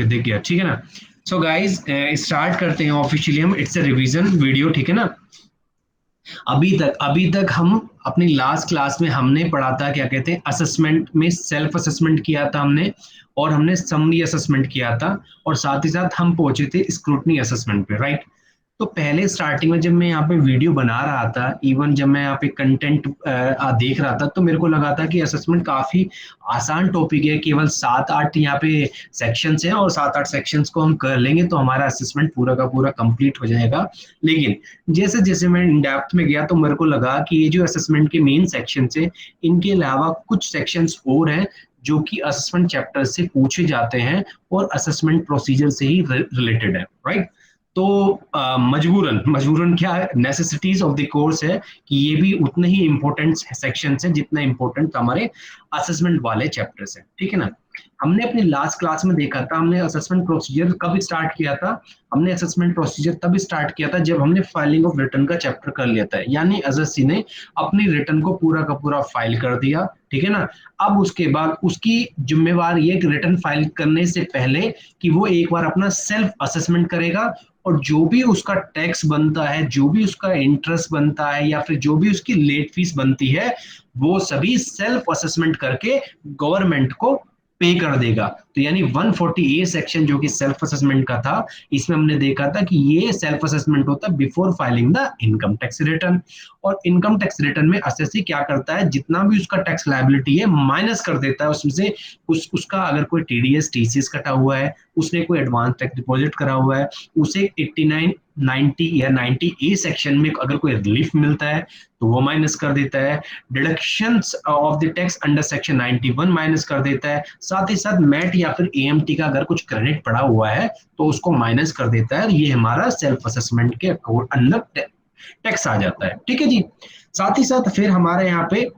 दिख गया, ठीक है ना। सो गाइज स्टार्ट करते हैं ऑफिशियली हम, इट्स अ रिवीजन वीडियो, ठीक है ना। अभी तक हम अपनी लास्ट क्लास में हमने पढ़ा था, क्या कहते हैं, असेसमेंट में सेल्फ असेसमेंट किया था हमने, और हमने समरी असेसमेंट किया था, और साथ ही साथ हम पहुंचे थे स्क्रूटनी असेसमेंट पे, राइट। तो पहले स्टार्टिंग में जब मैं यहाँ पे वीडियो बना रहा था, इवन जब मैं यहाँ पे कंटेंट देख रहा था, तो मेरे को लगा था कि असेसमेंट काफी आसान टॉपिक है, केवल 7-8 यहाँ पे सेक्शंस हैं, और 7-8 सेक्शंस को हम कर लेंगे तो हमारा असेसमेंट पूरा का पूरा कंप्लीट हो जाएगा। लेकिन जैसे जैसे मैं इन डेप्थ में गया तो मेरे को लगा कि ये जो असेसमेंट के मेन सेक्शन है, इनके अलावा कुछ सेक्शंस और हैं जो कि असेसमेंट चैप्टर से पूछे जाते हैं और असेसमेंट प्रोसीजर से ही रिलेटेड है, राइट। तो मजबूरन मजबूरन क्या है, नेसेसिटीज ऑफ द कोर्स है कि ये भी उतने ही इंपॉर्टेंट सेक्शन है जितना इंपॉर्टेंट हमारे असेसमेंट वाले चैप्टर्स हैं, ठीक है ना। हमने अपनी लास्ट क्लास में देखा था, हमने असेसमेंट प्रोसीजर कब स्टार्ट किया था। हमने असेसमेंट प्रोसीजर तब स्टार्ट किया था जब हमने फाइलिंग ऑफ रिटर्न का चैप्टर कर लिया था, यानी एसएससी ने अपनी रिटर्न को पूरा का पूरा फाइल कर दिया, ठीक है ना। अब उसके बाद उसकी जिम्मेवार ये कि रिटर्न फाइल करने से पहले कि वो एक बार अपना सेल्फ असेसमेंट करेगा, और जो भी उसका टैक्स बनता है, जो भी उसका इंटरेस्ट बनता है, या फिर जो भी उसकी लेट फीस बनती है, वो सभी सेल्फ असेसमेंट करके गवर्नमेंट को पे कर देगा। तो यानी 140A सेक्शन जो कि सेल्फ असेसमेंट का था, इसमें हमने देखा था कि ये सेल्फ असेसमेंट होता है before filing the income tax return. और इनकम टैक्स रिटर्न में एसएससी क्या करता है, जितना भी उसका टैक्स लायबिलिटी है माइनस कर देता है उसमें से। उसका अगर कोई टीडीएस टीसीएस कटा हुआ है, उसने कोई एडवांस टैक्स डिपॉजिट करा हुआ है, उसे 89, 90 या 90A सेक्शन में अगर कोई रिलीफ मिलता है तो वो माइनस कर देता है। Deductions of the tax under section 91 minus कर देता है। साथ ही साथ मैट या फिर एएमटी का अगर कुछ क्रेडिट पड़ा हुआ है तो उसको माइनस कर देता है। ये हमारा सेल्फ असेसमेंट के अंदर टैक्स आ जाता है, ठीक है जी। साथ ही साथ फिर हमारे यहाँ पे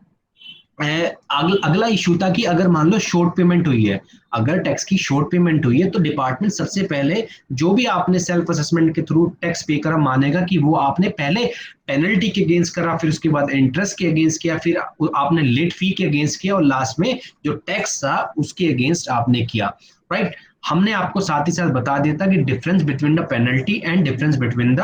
अगला इशू था कि अगर मान लो शॉर्ट पेमेंट हुई है, अगर टैक्स की शॉर्ट पेमेंट हुई है, तो डिपार्टमेंट सबसे पहले जो भी आपने सेल्फ असेसमेंट के थ्रू टैक्स पे करा मानेगा कि वो आपने पहले पेनल्टी के अगेंस्ट करा, फिर उसके बाद इंटरेस्ट के अगेंस्ट किया, फिर आपने लेट फी के अगेंस्ट किया, और लास्ट में जो टैक्स था उसके अगेंस्ट आपने किया, राइट। हमने आपको साथ ही साथ बता दिया था कि difference between the penalty and difference between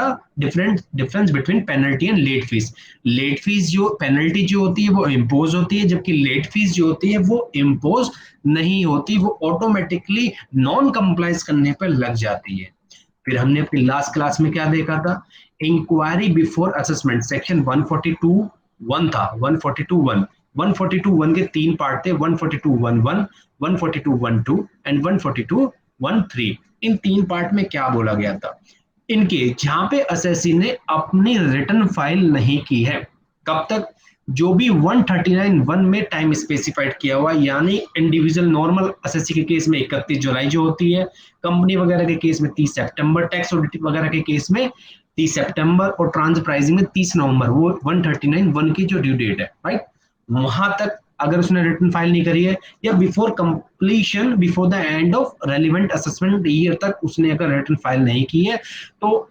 penalty and late fees. Late fees जो पेनल्टी जो होती है वो इम्पोज होती है, जबकि लेट फीस जो होती है वो इम्पोज नहीं होती, वो ऑटोमेटिकली नॉन कंप्लाइंस करने पर लग जाती है। फिर हमने अपनी लास्ट क्लास में क्या देखा था, इंक्वायरी बिफोर असेसमेंट सेक्शन 142(1) था, 142(1) के 3 पार्ट थे, 142(1)(1), 142(1)(2) एंड 142(1)(3। इन 3 पार्ट में क्या बोला गया था, इनके जहां पे एसएससी ने अपनी रिटर्न फाइल नहीं की है, कब तक, जो भी 139(1) में टाइम स्पेसिफाइड किया हुआ, यानी इंडिविजुअल नॉर्मल एसएससी के केस में 31 जुलाई जो होती है, कंपनी वगैरह के केस में 30 सितंबर, टैक्स ऑडिट वगैरह के केस में 30 सितंबर, और ट्रांसफर प्राइसिंग में 30 नवंबर, वो 139(1) की जो ड्यू डेट है, राइट। वहां तक अगर उसने रिटर्न फाइल नहीं करी है, या before completion, before the end of relevant assessment year तक उसने अगर रिटर्न फाइल नहीं की है, तो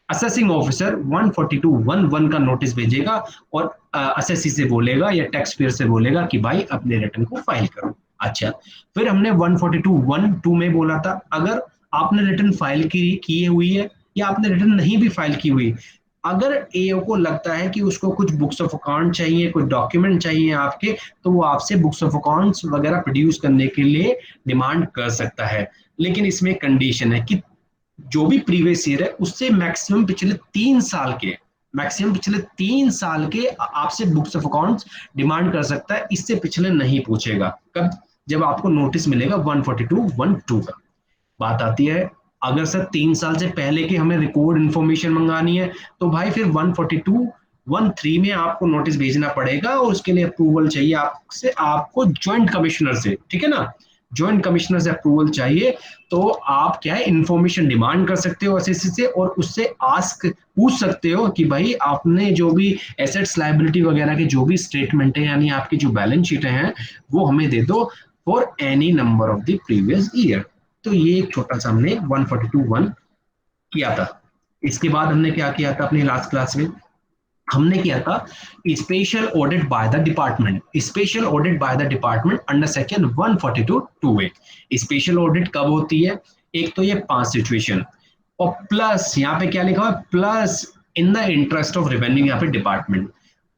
असेसिंग ऑफिसर 142(1) का नोटिस भेजेगा और एसएससी से बोलेगा या टैक्स पेयर से बोलेगा कि भाई अपने रिटर्न को फाइल करो। अच्छा, फिर हमने 142(1)(2) में बोला था, अगर आपने रिटर्न फाइल की हुई है, या आपने रिटर्न नहीं भी फाइल की हुई, अगर एओ को लगता है कि उसको कुछ बुक्स ऑफ अकाउंट चाहिए, कुछ डॉक्यूमेंट चाहिए आपके, तो वो आपसे बुक्स ऑफ अकाउंट्स वगैरह प्रोड्यूस करने के लिए डिमांड कर सकता है। लेकिन इसमें कंडीशन है कि जो भी प्रीवियस ईयर है उससे मैक्सिमम पिछले 3 साल के आपसे बुक्स ऑफ अकाउंट्स डिमांड कर सकता है, इससे पिछले नहीं पूछेगा। कब, जब आपको नोटिस मिलेगा 142(1)(2) का। बात आती है, अगर सर 3 साल से पहले की हमें रिकॉर्ड इंफॉर्मेशन मंगानी है, तो भाई फिर 142(1)(3) में आपको नोटिस भेजना पड़ेगा, और उसके लिए अप्रूवल चाहिए आपसे, आपको ज्वाइंट कमिश्नर से, ठीक है ना, ज्वाइंट कमिश्नर से अप्रूवल चाहिए। तो आप क्या है, इंफॉर्मेशन डिमांड कर सकते हो एसएससी से, और उससे आस्क पूछ सकते हो कि भाई आपने जो भी एसेट्स लायबिलिटी वगैरह के जो भी स्टेटमेंट है, यानी आपकी जो बैलेंस शीटें हैं, वो हमें दे दो for any number of the previous year. तो ये एक छोटा सा हमने 142(1) किया था। इसके बाद हमने क्या किया था अपनी लास्ट क्लास में, हमने किया था special audit by the department. Special audit by the department under section 142(2)(a। Special audit कब होती है, एक तो ये 5 सिचुएशन, और प्लस यहाँ पे क्या लिखा हुआ है, plus in the interest of revenue, यहाँ पे डिपार्टमेंट।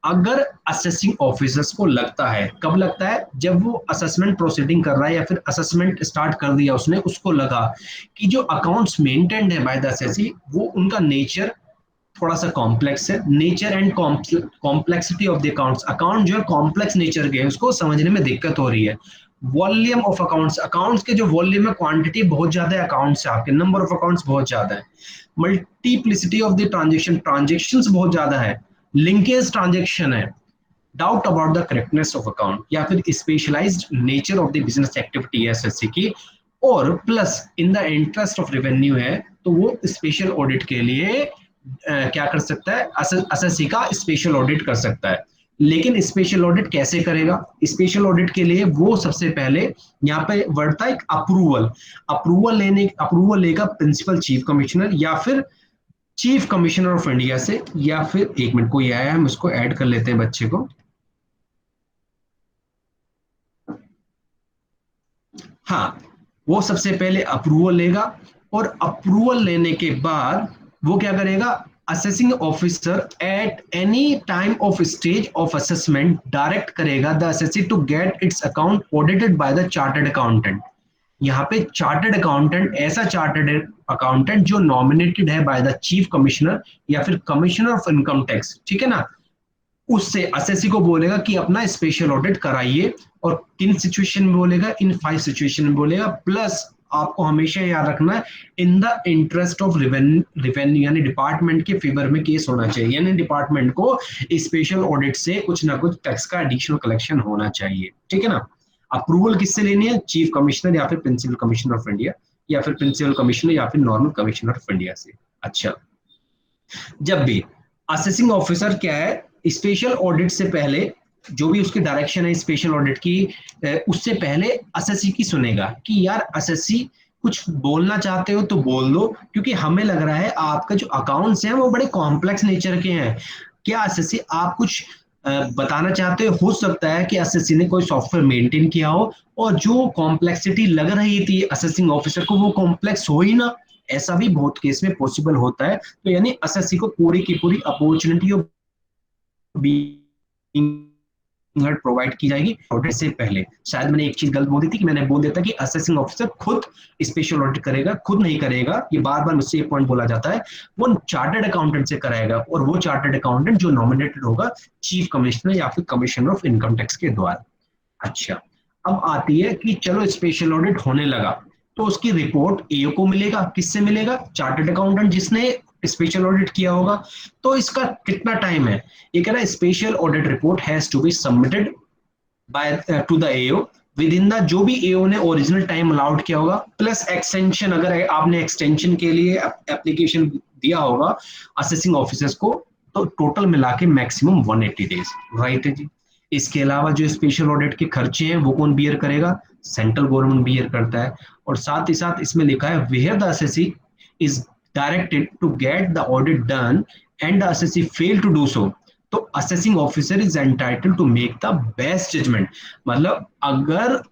अगर असेसिंग ऑफिसर्स को लगता है, कब लगता है, जब वो असेसमेंट प्रोसीडिंग कर रहा है या फिर असेसमेंट स्टार्ट कर दिया उसने, उसको लगा कि जो अकाउंट्स मेंटेन्ड है बाय द असेसी, वो उनका नेचर थोड़ा सा कॉम्प्लेक्स है, nature and complexity of the accounts, account जो है कॉम्प्लेक्स नेचर के हैं, उसको समझने में दिक्कत हो रही है। वॉल्यूम ऑफ अकाउंट्स, अकाउंट्स के जो वॉल्यूम है, क्वांटिटी बहुत ज्यादा है, अकाउंट्स आपके नंबर ऑफ अकाउंट्स बहुत ज्यादा है। Multiplicity of the transaction, transactions बहुत ज्यादा है, लिंकेज ट्रांजेक्शन है। Doubt about the correctness of account, या फिर specialised nature of the business activity है एसएससी की, और plus in the interest of revenue है, तो वो स्पेशल ऑडिट के लिए क्या कर सकता है, एसएससी का स्पेशल ऑडिट कर सकता है। लेकिन स्पेशल ऑडिट कैसे करेगा, स्पेशल ऑडिट के लिए वो सबसे पहले यहाँ पे बढ़ता है अप्रूवल, अप्रूवल लेगा प्रिंसिपल चीफ कमिश्नर या फिर चीफ कमिश्नर ऑफ इंडिया से, या फिर एक मिनट कोई आया है, हम इसको ऐड कर लेते हैं बच्चे को। हाँ, वो सबसे पहले अप्रूवल लेगा, और अप्रूवल लेने के बाद वो क्या करेगा, assessing officer at any time of stage of assessment direct करेगा the assessee to get its account audited by the chartered accountant. यहाँ पे चार्टर्ड अकाउंटेंट, ऐसा चार्टर्ड अकाउंटेंट जो नॉमिनेटेड है बाय द चीफ कमिश्नर या फिर कमिश्नर ऑफ इनकम टैक्स, ठीक है ना, उससे एसएससी को बोलेगा कि अपना स्पेशल ऑडिट कराइए। और किन सिचुएशन में बोलेगा, इन 5 सिचुएशन में बोलेगा। प्लस आपको हमेशा याद रखना है, in the interest of revenue, यानी डिपार्टमेंट के फेवर में केस होना चाहिए, यानी डिपार्टमेंट को स्पेशल ऑडिट से कुछ ना कुछ टैक्स का एडिशनल कलेक्शन होना चाहिए, ठीक है ना। अप्रूवल किससे लेनी है, चीफ कमिश्नर या फिर प्रिंसिपल कमिश्नर ऑफ इंडिया, या फिर प्रिंसिपल कमिश्नर या फिर नॉर्मल कमिश्नर ऑफ इंडिया से। अच्छा, जब भी असेसिंग ऑफिसर क्या है, स्पेशल ऑडिट से पहले जो भी उसकी डायरेक्शन है स्पेशल ऑडिट की, उससे पहले एसएससी की सुनेगा कि यार एसएससी कुछ बोलना चाहते हो तो बोल दो, क्योंकि हमें लग रहा है आपका जो अकाउंट्स हैं वो बड़े कॉम्प्लेक्स नेचर के हैं। क्या एसएससी आप कुछ बताना चाहते हो सकता है कि एसएससी ने कोई सॉफ्टवेयर मेंटेन किया हो और जो कॉम्प्लेक्सिटी लग रही थी असेसिंग ऑफिसर को वो कॉम्प्लेक्स हो ही ना, ऐसा भी बहुत केस में पॉसिबल होता है। तो यानी एसएससी को पूरी की पूरी अपॉर्चुनिटी प्रोवाइड की जाएगी ऑडिट से पहले। शायद मैंने एक चीज गलत बोल दी थी कि मैंने बोल दिया था कि असेसिंग ऑफिसर खुद स्पेशल ऑडिट करेगा, खुद नहीं करेगा, ये बार बार मुझसे ये पॉइंट बोला जाता है, वो चार्टर्ड अकाउंटेंट से कराएगा, और वो चार्टर्ड अकाउंटेंट जो नॉमिनेटेड होगा चीफ कमिश्नर या फिर कमिश्नर ऑफ इनकम टैक्स के द्वारा। अच्छा, अब आती है कि चलो स्पेशल ऑडिट होने लगा, तो उसकी रिपोर्ट एओ को मिलेगा, किससे मिलेगा, चार्टर्ड अकाउंटेंट जिसने स्पेशल ऑडिट किया होगा। तो इसका कितना टाइम है, ये कह रहा है special audit report has to be submitted by to the AO within the, जो भी एओ ने ओरिजिनल टाइम अलाउड किया होगा, प्लस एक्सटेंशन, अगर आपने एक्सटेंशन के लिए एप्लीकेशन दिया होगा असेसिंग ऑफिसर्स को, तो टोटल मिला के मैक्सिमम 180 डेज, राइट है जी। इसके अलावा जो स्पेशल ऑडिट के खर्चे हैं वो कौन बियर करेगा, सेंट्रल गवर्नमेंट बियर करता है। और साथ ही साथ इसमें लिखा है where the assessee is directed to get the audit done and the assessee fail to do so, तो assessing officer is entitled to make the best judgment। मतलब अगर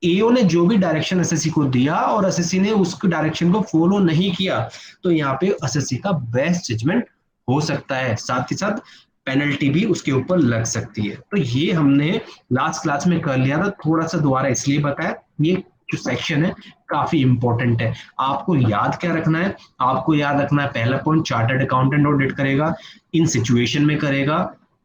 एओ ने जो भी डायरेक्शन एसएससी को दिया और एसएससी ने उस डायरेक्शन को फॉलो नहीं किया, तो यहाँ पे एसएससी का बेस्ट जजमेंट हो सकता है, साथ ही साथ पेनल्टी भी उसके ऊपर लग सकती है। तो ये हमने लास्ट क्लास में कर लिया था, थोड़ा सा दोबारा इसलिए बताया, ये जो सेक्शन है काफी इंपॉर्टेंट है। आपको याद क्या रखना है, आपको याद रखना है पहला पॉइंट, चार्टर्ड अकाउंटेंट ऑडिट करेगा, इन सिचुएशन में करेगा,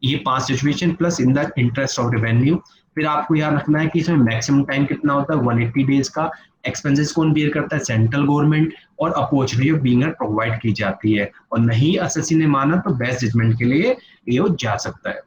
ये 5 situation plus in the interest of revenue. फिर आपको याद रखना है कि इसमें मैक्सिमम टाइम कितना होता है, 180 डेज का। एक्सपेंसेस कौन बियर करता है, सेंट्रल गवर्नमेंट, और अपॉर्चुनिटी ऑफ बीइंग प्रोवाइड की जाती है, और नहीं एसएससी ने माना तो बेस्ट जजमेंट के लिए ये जा सकता है।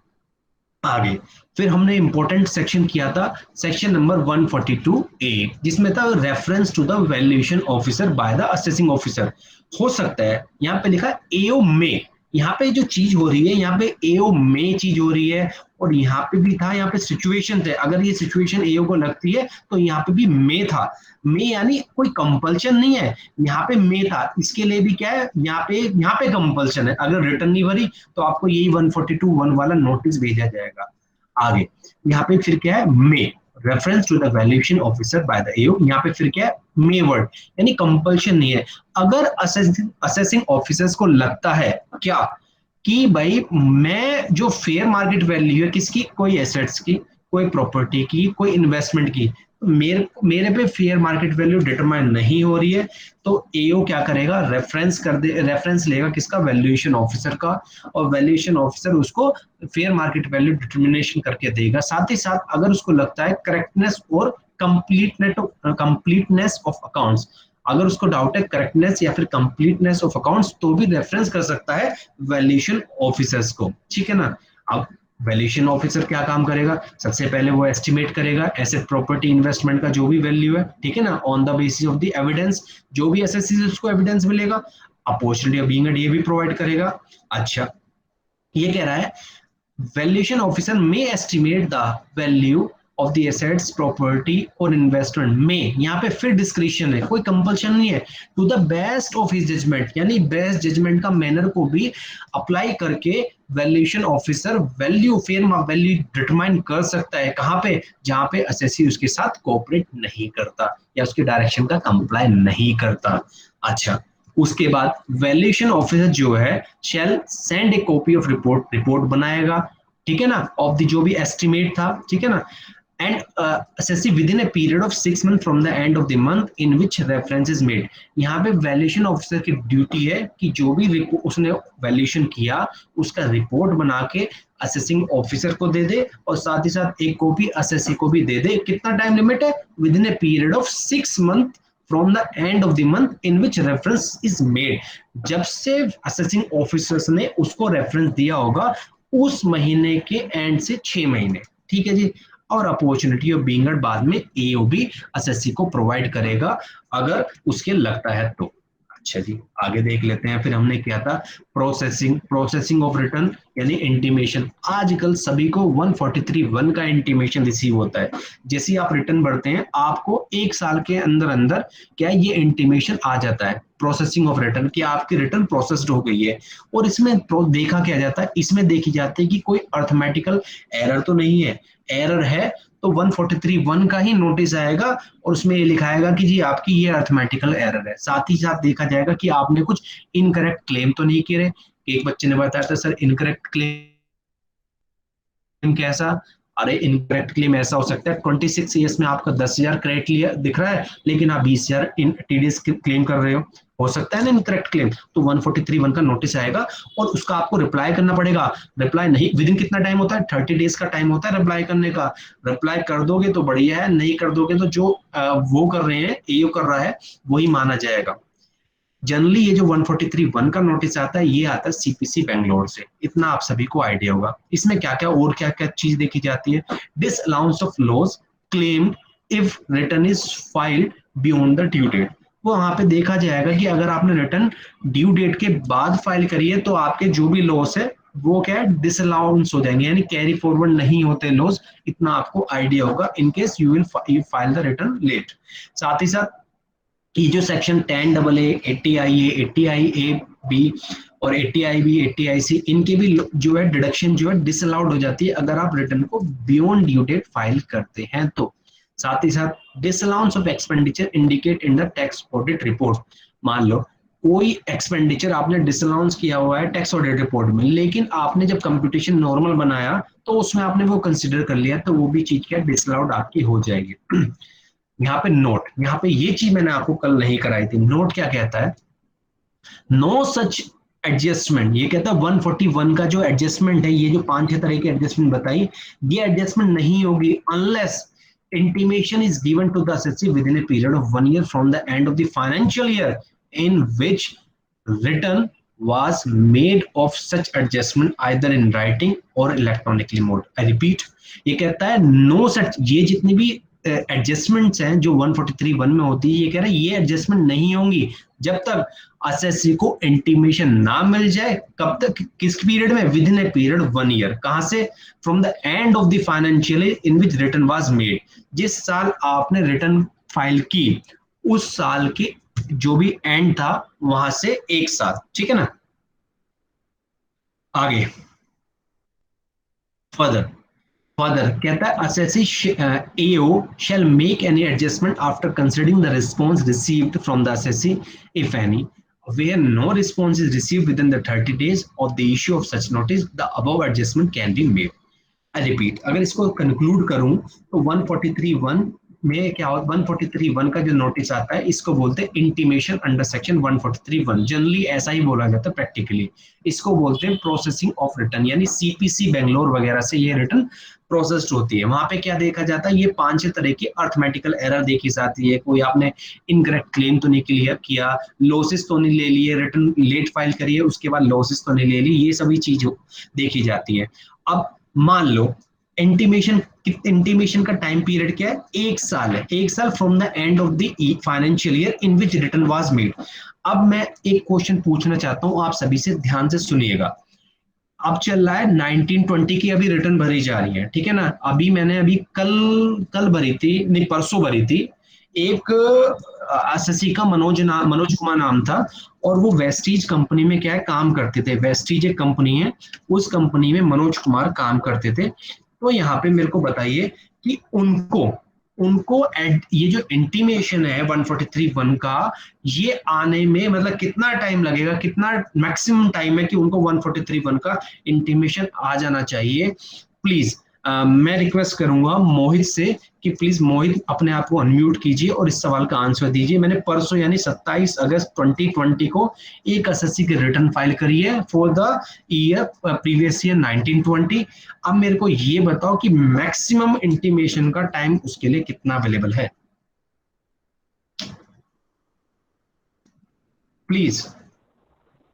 आगे फिर हमने इंपॉर्टेंट सेक्शन किया था, सेक्शन नंबर 142A, जिसमें था reference to the valuation officer by the assessing officer. हो सकता है यहाँ पे लिखा एओ में, यहाँ पे जो चीज हो रही है यहाँ पे एओ में चीज हो रही है, और यहाँ पे भी था, यहाँ पे सिचुएशन थे, अगर ये सिचुएशन एओ को लगती है तो यहाँ पे भी में था। में यानी कोई कंपल्शन नहीं है, यहाँ पे में था, इसके लिए भी क्या है, यहाँ पे कंपल्शन है, अगर रिटर्न नहीं भरी तो आपको यही 142(1) वाला नोटिस भेजा जाएगा। आगे यहाँ पे फिर क्या है, में reference to the valuation officer by the AO, यहाँ पे फिर क्या है, मे वर्ड, यानी कंपल्शन नहीं है। अगर असेसिंग ऑफिसर्स को लगता है क्या कि भाई मैं जो फेयर मार्केट वैल्यू है किसकी, कोई एसेट्स की, कोई प्रॉपर्टी की, कोई इन्वेस्टमेंट की, मेरे मेरे पे फेयर मार्केट वैल्यू डिटरमाइन नहीं हो रही है, तो एओ क्या करेगा, रेफरेंस लेगा किसका, वैल्यूएशन ऑफिसर का, और वैल्यूएशन ऑफिसर उसको फेयर मार्केट वैल्यू डिटर्मिनेशन करके देगा। साथ ही साथ अगर उसको लगता है करेक्टनेस और कंप्लीटनेस ऑफ अकाउंट्स, अगर उसको डाउट है करेक्टनेस या फिर कंप्लीटनेस ऑफ अकाउंट्स, तो भी रेफरेंस कर सकता है वैल्यूएशन ऑफिसर्स को, ठीक है ना। अब वैल्यूएशन ऑफिसर क्या काम करेगा, सबसे पहले वो एस्टिमेट करेगा एसेट प्रॉपर्टी इन्वेस्टमेंट का जो भी वैल्यू है, ठीक है ना, on the basis of the evidence, जो भी एसएससी से उसको एविडेंस मिलेगा, अपॉर्चुनिटी ऑफ बीइंग ये भी प्रोवाइड करेगा। अच्छा, ये कह रहा है valuation officer may estimate the value of the assets property और investment में, यहाँ पे फिर डिस्क्रिप्शन है, कोई कंपल्शन नहीं है, to the best of his judgment, यानी बेस्ट जजमेंट का मैनर को भी अप्लाई करके valuation officer value fair value determine कर सकता है, कहाँ पे, जहां पे एसएससी उसके साथ कोऑपरेट नहीं करता या उसके डायरेक्शन का कंप्लाई नहीं करता। अच्छा, उसके बाद वैल्यूएशन ऑफिसर जो है shall send a copy of report बनाएगा, ठीक है ना, ऑफ द जो भी एस्टिमेट था, ठीक है ना, and assessee within a period of 6 months from the end of the month in which reference is made। यहाँ पे वैल्यूएशन ऑफिसर की ड्यूटी है कि जो भी उसने वैल्यूएशन किया उसका रिपोर्ट बना के असेसिंग ऑफिसर को दे दे, और साथ ही साथ एक कॉपी असेसी को भी दे दे। कितना टाइम लिमिट है, with in a period of 6 months from the end of the month in which reference is made। जब से असेसिंग ऑफिसर्स ने उसको रेफरेंस दिया होगा उस महीने के एंड से 6 महीने, ठीक है जी। और अपॉर्चुनिटी ऑफ बीइंग बाद में एओ भी एसएससी को प्रोवाइड करेगा अगर उसके लगता है तो। अच्छा जी, आगे देख लेते हैं। फिर हमने किया था प्रोसेसिंग ऑफ रिटर्न यानी इंटीमेशन। आजकल सभी को 143(1) का इंटीमेशन रिसीव होता है। जैसे ही आप रिटर्न भरते हैं आपको 1 साल के अंदर अंदर क्या ये इंटीमेशन आ जाता है, प्रोसेसिंग ऑफ रिटर्न, कि आपकी रिटर्न प्रोसेस्ड हो गई है। और इसमें देखा क्या जाता है, इसमें देखी जाती है कि कोई अर्थमेटिकल एरर तो नहीं है। एरर है तो 143(1) का ही नोटिस आएगा और उसमें ये लिखाएगा कि जी आपकी ये अर्थमेटिकल एरर है। साथ ही साथ देखा जाएगा कि आपने कुछ इनकरेक्ट क्लेम तो नहीं किए। एक बच्चे ने बताया था सर इनकरेक्ट क्लेम कैसा, अरे इनकरेक्ट क्लेम ऐसा हो सकता है 26 ईयर्स में आपका 10,000 क्रेडिट लिया दिख रहा है लेकिन आप 20,000 टीडीएस क्लेम कर रहे हो सकता है ना इनकरेक्ट क्लेम। तो 143(1) का नोटिस आएगा और उसका आपको रिप्लाई करना पड़ेगा। रिप्लाई नहीं विद इन कितना टाइम होता है, 30 डेज का टाइम होता है रिप्लाई करने का। रिप्लाई कर दोगे तो बढ़िया है, नहीं कर दोगे तो जो वो कर रहे हैं, एओ कर रहा है, वही माना जाएगा। जनरली ये जो 143(1) का नोटिस आता है ये आता है सीपीसी बेंगलोर से, इतना आप सभी को आइडिया होगा। इसमें क्या क्या और क्या क्या चीज देखी जाती है, disallowance of loss claim if return is filed beyond the due date. वो वहां पे देखा जाएगा कि अगर आपने रिटर्न ड्यू डेट के बाद फाइल करी है तो आपके जो भी लॉस है वो क्या है, डिसअलाउंस हो जाएंगे, यानी कैरी फॉरवर्ड नहीं होते लॉस। इतना आपको आइडिया होगा in case you will file the return late. साथ ही साथ ये जो section 10AA, 80IA, 80IA B और 80IB, 80IC, इनके भी जो है डिडक्शन जो है डिसअलाउड हो जाती है अगर आप रिटर्न को बियॉन्ड ड्यू डेट फाइल करते हैं तो। साथ ही साथ disallowance of expenditure indicate in the tax audit report. मान लो कोई एक्सपेंडिचर आपने डिसअलाउंस किया हुआ है टैक्स ऑडिट रिपोर्ट में, लेकिन आपने जब कंप्यूटेशन नॉर्मल बनाया तो उसमें आपने वो कंसिडर कर लिया, तो वो भी चीज क्या डिसअलाउड आपकी हो जाएगी। यहाँ पे नोट, यहाँ पे ये चीज मैंने आपको कल नहीं कराई थी। नोट क्या कहता है, नो सच एडजस्टमेंट, ये कहता है 141 का जो एडजस्टमेंट है, ये जो 5-6 तरह की एडजस्टमेंट बताई, ये एडजस्टमेंट नहीं होगी unless intimation is given to the assessee within a period of 1 year from the end of the financial year in which written was made of such adjustment either in writing or electronically mode। I repeat, ये कहता है no सच, ये जितनी भी adjustments हैं जो 143(1) में होती है, ये कह रहा है ये एडजस्टमेंट नहीं होंगी जब तक असेसी को इंटीमेशन ना मिल जाए। कब तक, किस पीरियड में, with in a period 1 year. कहां से, from the end of the financial year in which return was made. जिस साल आपने रिटर्न फाइल की उस साल के जो भी एंड था वहां से 1 साल, ठीक है ना। आगे फर्दर फर्दर कहता है assessee AO shall make any adjustment after considering the response received from the assessee if any. Where no response is received within the 30 days of the issue of such notice, the above adjustment can be made. I repeat, अगर इसको conclude करूं तो 143(1) में क्या होता है, 143(1) का जो नोटिस आता है इसको बोलते हैं इंटीमेशन अंडर सेक्शन 143(1). जनरली ऐसा ही बोला जाता है प्रैक्टिकली। इसको बोलते हैं प्रोसेसिंग ऑफ रिटर्न, यानी सीपीसी बेंगलोर वगैरह से ये रिटर्न प्रोसेस्ड होती है। वहां पे क्या देखा जाता है, ये 5-6 तरह की अर्थमेटिकल एरर देखी जाती है। कोई आपने इनकरेक्ट क्लेम तो नहीं क्लियर किया, लॉसेस तो नहीं ले लिए, रिटर्न लेट फाइल करिए उसके बाद लॉसेस तो नहीं ले ली, ये सभी चीज देखी जाती है। अब मान लो इंटीमेशन का टाइम पीरियड क्या है, 1 साल है। 1 साल from the end of the financial year in which return was made. अब मैं एक क्वेश्चन पूछना चाहता हूं, आप सभी से ध्यान से सुनिएगा। अब चल रहा है 1920 की अभी रिटर्न भरी जा रही है, ठीक है ना। मैंने कल भरी थी, नहीं परसों भरी थी। एक एसएससी का मनोज कुमार नाम था, और वो वेस्टीज कंपनी में क्या है काम करते थे। वेस्टीज एक कंपनी है, उस कंपनी में मनोज कुमार काम करते थे। तो यहाँ पे मेरे को बताइए कि उनको उनको ये जो इंटीमेशन है 143(1) का, ये आने में मतलब कितना टाइम लगेगा, कितना मैक्सिमम टाइम है कि उनको 143(1) का इंटीमेशन आ जाना चाहिए। प्लीज मैं रिक्वेस्ट करूंगा मोहित से कि प्लीज मोहित अपने आप को अनम्यूट कीजिए और इस सवाल का आंसर दीजिए। मैंने परसों यानी 27 अगस्त 2020 को एक एसएससी की रिटर्न फाइल करी है for the year previous year 1920। अब मेरे को ये बताओ कि मैक्सिमम इंटीमेशन का टाइम उसके लिए कितना अवेलेबल है, प्लीज।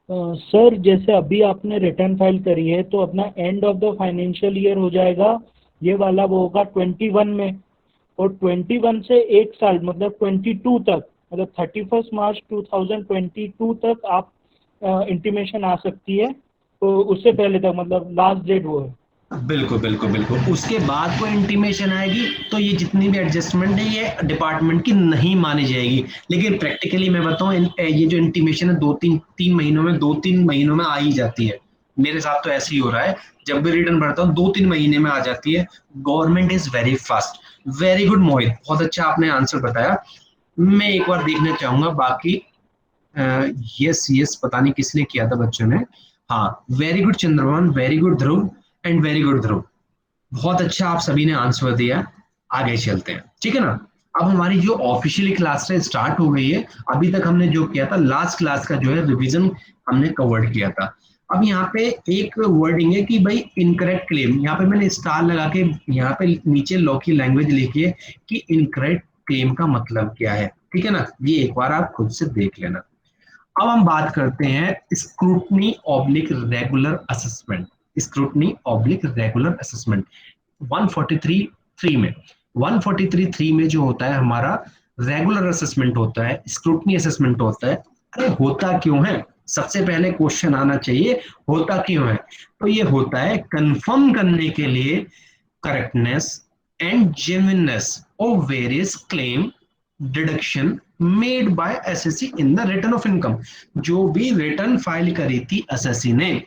सर जैसे अभी आपने रिटर्न फाइल करी है तो अपना and of the financial year हो जाएगा, ये वाला वो होगा 21 में, और 21 से 1 साल मतलब 22 तक, मतलब 31 मार्च 2022 तक आप इंटीमेशन आ सकती है। तो उससे पहले तक मतलब लास्ट डेट वो है। बिल्कुल बिल्कुल बिल्कुल, उसके बाद कोई इंटीमेशन आएगी तो ये जितनी भी एडजस्टमेंट है ये डिपार्टमेंट की नहीं मानी जाएगी। लेकिन प्रैक्टिकली मैं बताऊं, ये जो इंटीमेशन है 2-3 महीनों में 2-3 महीनों में आ ही जाती है। मेरे साथ तो ऐसे ही हो रहा है, जब भी रिटर्न भरता हूँ 2-3 महीने में आ जाती है। Government is very fast. Very good Mohit, बहुत अच्छा आपने आंसर बताया। मैं एक बार देखना चाहूंगा बाकी। यस यस, पता नहीं किसने किया था बच्चों ने। हाँ, very good Chandrabhan, very good Dhruv and very good Dhruv, बहुत अच्छा आप सभी ने आंसर दिया। आगे चलते हैं, ठीक है ना। अब हमारी जो ऑफिशियली क्लास है स्टार्ट हो गई है। अभी तक हमने जो किया था लास्ट क्लास का जो है रिवीजन हमने कवर्ड किया था। अब यहाँ पे एक वर्डिंग है कि भाई इनकरेक्ट क्लेम, यहाँ पे मैंने स्टार लगा के यहाँ पे नीचे लॉ की लैंग्वेज लिखी है कि इनकरेक्ट क्लेम का मतलब क्या है, ठीक है ना। ये एक बार आप खुद से देख लेना। अब हम बात करते हैं scrutiny oblique regular assessment. Scrutiny oblique regular assessment 143(3) में, 143(3) में जो होता है हमारा रेगुलर असेसमेंट होता है, स्क्रूटनी असेसमेंट होता है। अरे होता क्यों है, सबसे पहले क्वेश्चन आना चाहिए, होता क्यों है। तो ये होता है कंफर्म करने के लिए correctness and genuineness of various claim deduction made by assessee in the return of income. जो भी रिटर्न फाइल करी थी एसएससी ने,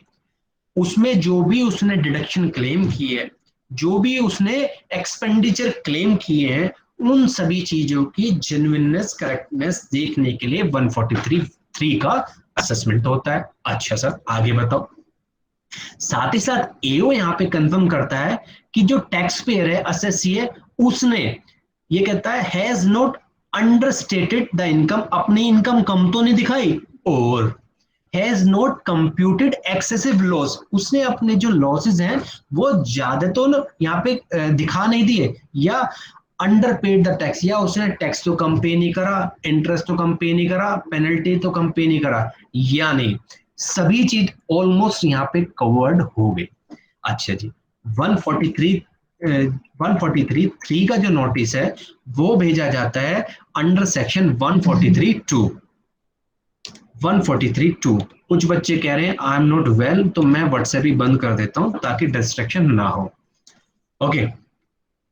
उसमें जो भी उसने डिडक्शन क्लेम की है, जो भी उसने एक्सपेंडिचर क्लेम किए हैं, उन सभी चीजों की जेन्युइननेस करेक्टनेस देखने के लिए 143(3) का असेसमेंट होता है। अच्छा सर आगे बताओ। साथ ही साथ एओ यहाँ पे कंफर्म करता है कि जो टैक्स पेयर है, एसएससी है, उसने ये कहता है has not understated the income, अपनी इनकम कम तो नहीं दिखाई, और has not computed excessive loss, उसने अपने जो लॉसेस हैं वो ज्यादा तो यहाँ पे दिखा नहीं दिए, या अंडर पेड द टैक्स, या उसने टैक्स तो कम पे नहीं करा, इंटरेस्ट तो कम पे नहीं करा, पेनल्टी तो कम पे नहीं करा, या नहीं, सभी चीज ऑलमोस्ट यहाँ पे कवर्ड हो गई। अच्छा जी, 143(3) का जो नोटिस है वो भेजा जाता है अंडर सेक्शन 143(2). 143(2). कुछ बच्चे कह रहे हैं आई एम नॉट वेल, तो मैं व्हाट्सएप ही बंद कर देता हूं ताकि डिस्ट्रैक्शन ना हो। ओके,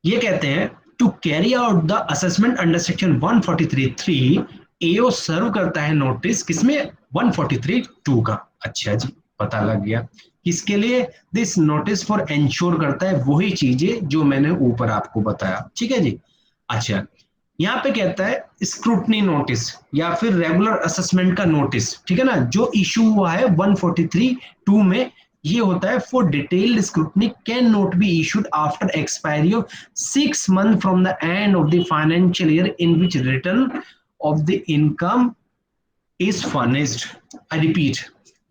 ये कहते हैं to carry out the assessment under section 143(3) AO serve करता है नोटिस, किसमें, 143(2) का। अच्छा जी, पता लग गया किसके लिए? दिस नोटिस फॉर एंश्योर करता है वही चीजें जो मैंने ऊपर आपको बताया, ठीक है जी। अच्छा, यहाँ पे कहता है स्क्रूटनी नोटिस या फिर रेगुलर असेसमेंट का नोटिस, ठीक है ना, जो इशू हुआ है 143(2) में, ये होता है for detailed scrutiny can not be issued after expiry of 6 months from the end of the financial year in which return of the income is furnished. I repeat,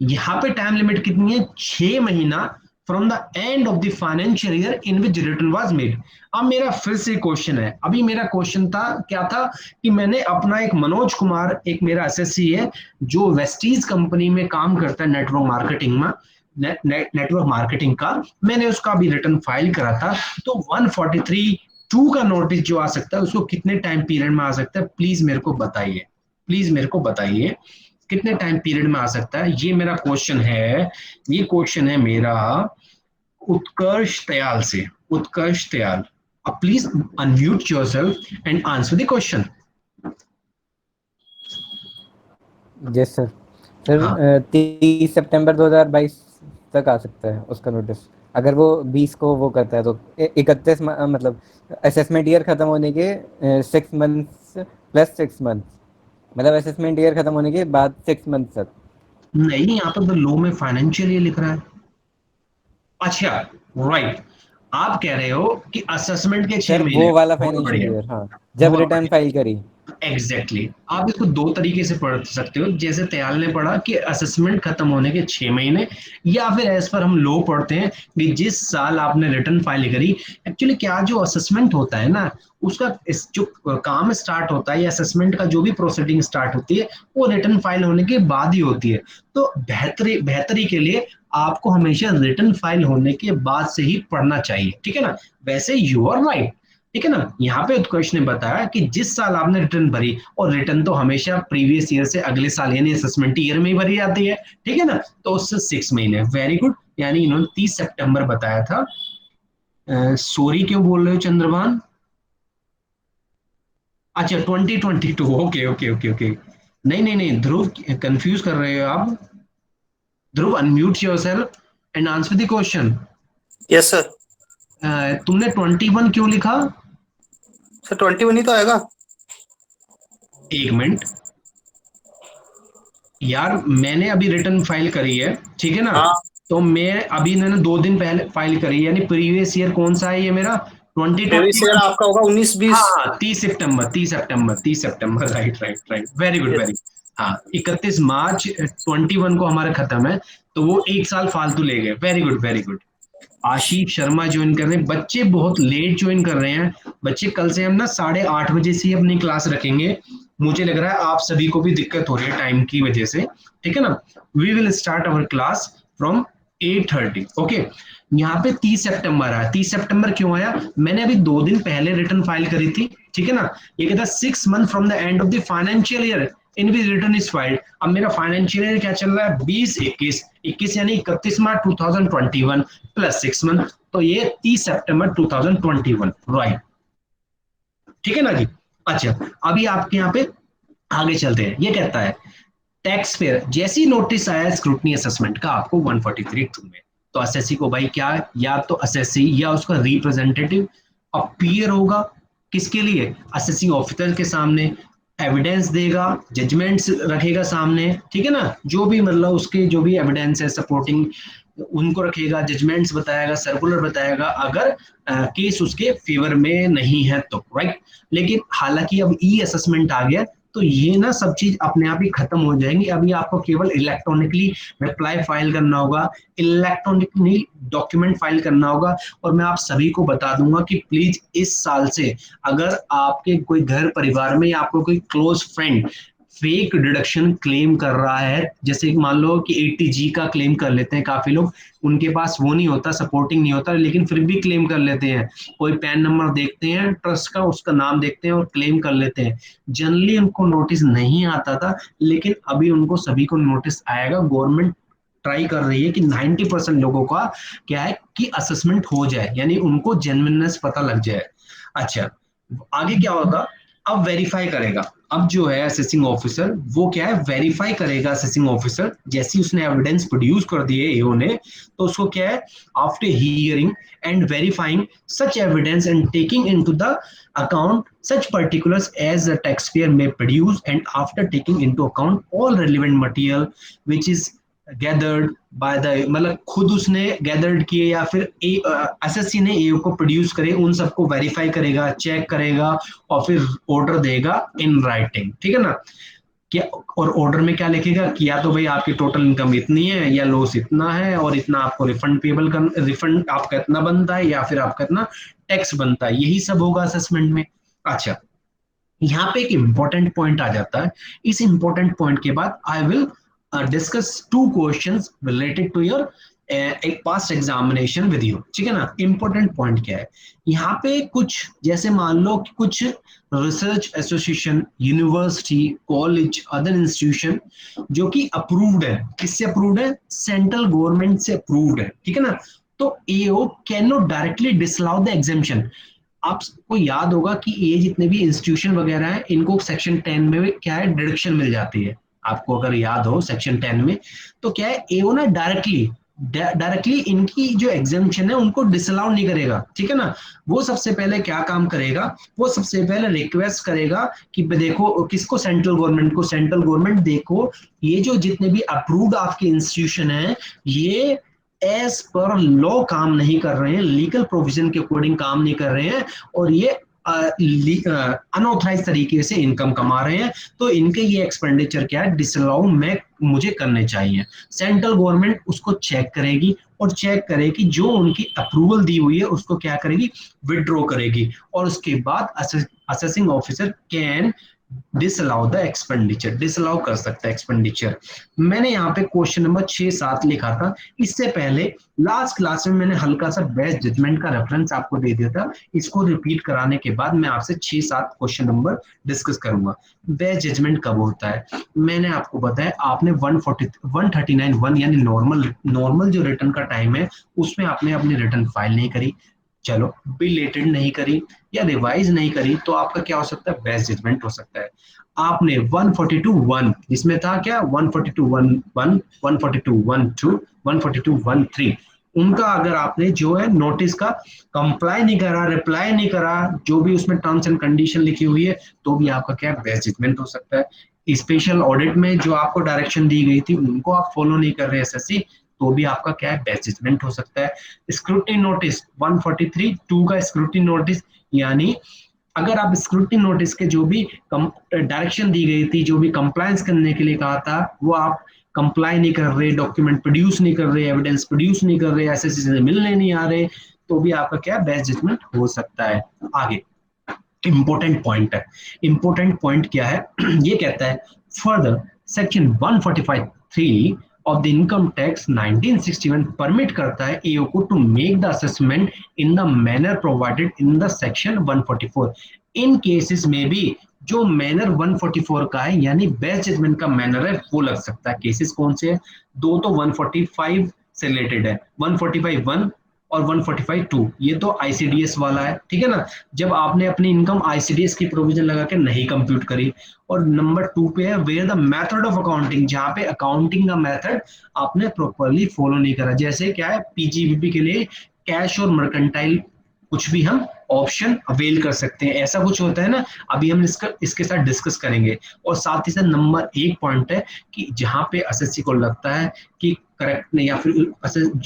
यहाँ पे टाइम लिमिट कितनी है? 6 महीना from the end of the financial year in which return was made. अब मेरा फिर से question है, अभी मेरा क्वेश्चन था क्या था कि मैंने अपना एक मनोज कुमार, एक मेरा एसएससी है जो वेस्टीज कंपनी में काम करता है नेटवर्क मार्केटिंग में, नेटवर्क मार्केटिंग का, मैंने उसका भी रिटर्न फाइल करा था। तो 143(2) का नोटिस जो आ सकता है उसको कितने टाइम पीरियड में आ सकता है? प्लीज मेरे को बताइए, प्लीज मेरे को बताइए कितने टाइम पीरियड में आ सकता है? ये मेरा क्वेश्चन है, ये क्वेश्चन है मेरा उत्कर्ष दयाल से, उत्कर्ष दयाल। अब please unmute yourself and answer the question. Yes sir. हाँ, सर 30 सितंबर 2022 तक आ सकता है उसका नोटिस, अगर वो 20 को वो करता है तो 31 मतलब असेसमेंट ईयर खत्म होने के 6 months प्लस 6 months, मतलब असेसमेंट ईयर खत्म होने के बाद 6 months तक। नहीं, यहाँ पर तो लो में फाइनेंशियल ईयर लिख रहा है। अच्छा, राइट, आप कह रहे हो कि असेसमेंट के 6 सर महीने वो वाला बहुत फाइनेंशियल बढ़िया, ईयर, हाँ, जब बहुत रिटर्न बढ़िया। फाइल करी। Exactly exactly. आप इसको दो तरीके से पढ़ सकते हो, जैसे तयाल ने पढ़ा कि असेसमेंट खत्म होने के 6 महीने, या फिर एज पर हम लो पढ़ते हैं कि जिस साल आपने रिटर्न फाइल करी। एक्चुअली क्या जो असेसमेंट होता है ना, उसका जो काम स्टार्ट होता है या असेसमेंट का जो भी प्रोसीडिंग स्टार्ट होती है वो रिटर्न फाइल होने के बाद ही होती है। तो बेहतरी के लिए आपको हमेशा रिटर्न फाइल होने के बाद से ही पढ़ना चाहिए, ठीक है ना। वैसे यू आर राइट, ठीक है ना। यहाँ पे उत्कर्ष ने बताया कि जिस साल आपने रिटर्न भरी, और रिटर्न तो हमेशा प्रीवियस ईयर से अगले साल यानी असेसमेंट ईयर में ही भरी जाती है, ठीक है ना, तो उससे 6 महीने। वेरी गुड, यानी इन्होंने 30 सितंबर बताया था। सॉरी क्यों बोल रहे हो चंद्रभान? अच्छा, 2022, ओके ओके ओके ओके। नहीं नहीं नहीं ध्रुव, कंफ्यूज कर रहे हो आप। Dhruv, unmute yourself and answer the question. Yes sir. तुमने 21 क्यों लिखा? सर 21 ही तो आएगा। एक मिनट यार, मैंने अभी रिटर्न फाइल करी है, ठीक है ना। हाँ, तो मैं अभी मैंने 2 दिन पहले फाइल करी, यानी प्रीवियस ईयर कौन सा है ये मेरा? प्रीवियस 2021। ईयर आपका होगा 19-20। हाँ हाँ, 30 सितंबर, 30 सितंबर, 30 सितंबर, right right right, very good very. हाँ, 31 मार्च 21 को हमारा खत्म है, तो वो एक साल फालतू ले गए। Very good very good. Ashish Sharma join कर रहे हैं, बच्चे बहुत लेट ज्वाइन कर रहे हैं। बच्चे कल से हम ना 8:30 बजे से ही अपनी क्लास रखेंगे। मुझे लग रहा है आप सभी को भी दिक्कत हो रही है टाइम की वजह से, ठीक है ना। We will start our class from 8:30, okay. यहाँ पे 30 सितंबर आया। 30 सितंबर क्यों आया? मैंने अभी 2 दिन पहले रिटर्न फाइल करी थी, ठीक है ना। ये कहता है 6 months from the end of the financial year in which return is filed. अब मेरा फाइनेंशियल ईयर क्या चल रहा है? 2021 यानी 31 मार्च 2021 प्लस 6 months, तो ये 30 सितंबर 2021, राइट, ठीक है ना जी। अच्छा, अभी आपके यहाँ पे आगे चलते हैं। ये कहता है टैक्स पेयर जैसी नोटिस आया स्क्रूटनी असेसमेंट का आपको 143(2) में, तो असेसी को भाई क्या, या तो असेसी या उसका रिप्रेजेंटेटिव अपीयर होगा, किसके लिए? असेसिंग ऑफिसर के सामने, एविडेंस देगा, जजमेंट्स रखेगा सामने, ठीक है ना। जो भी मतलब उसके जो भी एविडेंस है सपोर्टिंग, उनको रखेगा, जजमेंट्स बताएगा, सर्कुलर बताएगा, अगर केस उसके फेवर में नहीं है तो, राइट। लेकिन हालांकि अब ई असेसमेंट आ गया, तो ये ना सब चीज अपने आप ही खत्म हो जाएंगी। अभी आपको केवल इलेक्ट्रॉनिकली रिप्लाई फाइल करना होगा, इलेक्ट्रॉनिकली डॉक्यूमेंट फाइल करना होगा। और मैं आप सभी को बता दूंगा कि प्लीज इस साल से अगर आपके कोई घर परिवार में या आपको कोई close friend fake deduction claim कर रहा है, जैसे मान लो कि 80G का क्लेम कर लेते हैं काफी लोग, उनके पास वो नहीं होता, सपोर्टिंग नहीं होता, लेकिन फिर भी क्लेम कर लेते हैं। कोई पैन नंबर देखते हैं ट्रस्ट का, उसका नाम देखते हैं और क्लेम कर लेते हैं। जनरली उनको नोटिस नहीं आता था, लेकिन अभी उनको सभी को नोटिस आएगा। गवर्नमेंट ट्राई कर रही है कि 90% लोगों का क्या है कि असेसमेंट हो जाए, यानी उनको जेन्युइननेस पता लग जाए। अच्छा, आगे क्या होगा? अब वेरीफाई करेगा। अब जो है असेसिंग ऑफिसर वो क्या है, वेरीफाई करेगा। असेसिंग ऑफिसर जैसे ही उसने एविडेंस प्रोड्यूस कर दिए एओ ने, तो उसको क्या है, after hearing and verifying such evidence and taking into the account such particulars as the taxpayer may produce, and after taking into account all relevant material which is gathered by the, मतलब खुद उसने gathered किए या फिर SSC ने एओ को produce करे, उन सबको वेरीफाई करेगा, चेक करेगा और फिर ऑर्डर देगा इन राइटिंग। ठीक है ना। क्या, और ऑर्डर में क्या लिखेगा कि या तो भाई आपकी टोटल इनकम इतनी है या लॉस इतना है और इतना आपको रिफंड पेबल कर, रिफंड आपका इतना बनता है या फिर आपका इतना टैक्स बनता है, यही सब होगा असेसमेंट में। अच्छा, यहाँ पे एक इंपॉर्टेंट पॉइंट आ जाता है। इस इंपॉर्टेंट पॉइंट के बाद I will discuss two questions related to your एक पास्ट एग्जामिनेशन विद यू। ठीक है ना। इंपॉर्टेंट पॉइंट क्या है यहाँ पे, कुछ जैसे मान लो कि कुछ research association, university, college, other institution जो कि अप्रूव्ड है, किससे अप्रूव्ड है, सेंट्रल गवर्नमेंट से अप्रूव्ड है। ठीक है ना। तो AO can not directly disallow the exemption. आपको याद होगा कि ये जितने भी इंस्टीट्यूशन वगैरह हैं इनको सेक्शन 10 में क्या है, डिडक्शन मिल जाती है। आपको अगर याद हो सेक्शन 10 में, तो क्या है, एओ ना डायरेक्टली इनकी जो एग्जेम्पशन है उनको डिसअलाउ नहीं करेगा। ठीक है ना। वो सबसे पहले क्या काम करेगा, वो सबसे पहले रिक्वेस्ट करेगा कि देखो किसको, सेंट्रल गवर्नमेंट को, सेंट्रल गवर्नमेंट देखो ये जो जितने भी अप्रूव्ड आपके इंस्टीट्यूशन है ये एज पर लॉ काम नहीं कर रहे हैं, लीगल प्रोविजन के अकॉर्डिंग काम नहीं कर रहे हैं और ये अनऑथराइज तरीके से इनकम कमा रहे हैं, तो इनके ये एक्सपेंडिचर क्या है, डिसअलाउ में मुझे करने चाहिए। सेंट्रल गवर्नमेंट उसको चेक करेगी और चेक करेगी जो उनकी अप्रूवल दी हुई है उसको क्या करेगी, विड्रॉ करेगी, और उसके बाद assessing officer can disallow the expenditure, disallow कर सकता है एक्सपेंडिचर। मैंने यहाँ पे क्वेश्चन नंबर 6-7 लिखा था। इससे पहले लास्ट क्लास में मैंने हल्का सा बेस्ट जजमेंट का रेफरेंस आपको दे दिया था। इसको रिपीट कराने के बाद मैं आपसे 6-7 क्वेश्चन नंबर डिस्कस करूंगा। बेस्ट जजमेंट कब होता है, मैंने आपको बताया, आपने 139 यानी नॉर्मल जो रिटर्न का टाइम है उसमें आपने अपनी रिटर्न फाइल नहीं करी, चलो बिलेटेड नहीं करी या रिवाइज नहीं करी, तो आपका क्या हो सकता है, बेस्ट जजमेंट हो सकता है। आपने 142(1) जिसमें था क्या, 142(1)(1), 142(1)(2), 142(1)(3), उनका अगर आपने जो है नोटिस का कंप्लाई नहीं करा, रिप्लाई नहीं करा, जो भी उसमें टर्म्स एंड कंडीशन लिखी हुई है, तो भी आपका क्या बेस्ट जजमेंट हो सकता है। स्पेशल ऑडिट में जो आपको डायरेक्शन दी गई थी उनको आप फॉलो नहीं कर रहे एसएससी, तो भी आपका क्या है, बेस्ट जजमेंट हो सकता है। स्क्रूटनी नोटिस 143(2) का स्क्रूटनी नोटिस, यानी अगर आप स्क्रूटनी नोटिस के जो भी डायरेक्शन दी गई थी, जो भी कंप्लायंस करने के लिए कहा था, वो आप कंप्लाई नहीं कर रहे, डॉक्यूमेंट प्रोड्यूस नहीं कर रहे, एविडेंस प्रोड्यूस नहीं कर रहे, एसएससी से मिलने नहीं आ रहे, तो भी आपका क्या बेस्ट जजमेंट हो सकता है। आगे इंपॉर्टेंट पॉइंट है, इंपॉर्टेंट पॉइंट क्या है ये कहता है, further section 145(3) of the income tax 1961 permit करता है एओ को to make the assessment in the manner provided in the section 144। In cases में भी जो मैनर 144 का है, यानी बेस्ट जजमेंट का मैनर है, वो लग सकता है। केसेस कौन से हैं, दो तो 145 से रिलेटेड है, 145(1) और 145(2), ये तो आईसीडीएस वाला है। ठीक है ना, जब आपने अपनी इनकम आईसीडीएस की प्रोविजन लगा के नहीं कंप्यूट करी। और नंबर 2 पे है where the method of accounting, जहां पे अकाउंटिंग का मेथड आपने प्रॉपरली फॉलो नहीं करा। जैसे क्या है, पीजीबीपी के लिए कैश और मर्केंटाइल कुछ भी हम ऑप्शन अवेल कर सकते हैं, ऐसा कुछ होता है ना, अभी हम इसके साथ डिस्कस करेंगे। और साथ ही साथ नंबर 1 पॉइंट है कि जहां पे एसएससी को लगता है कि करेक्ट नहीं, या फिर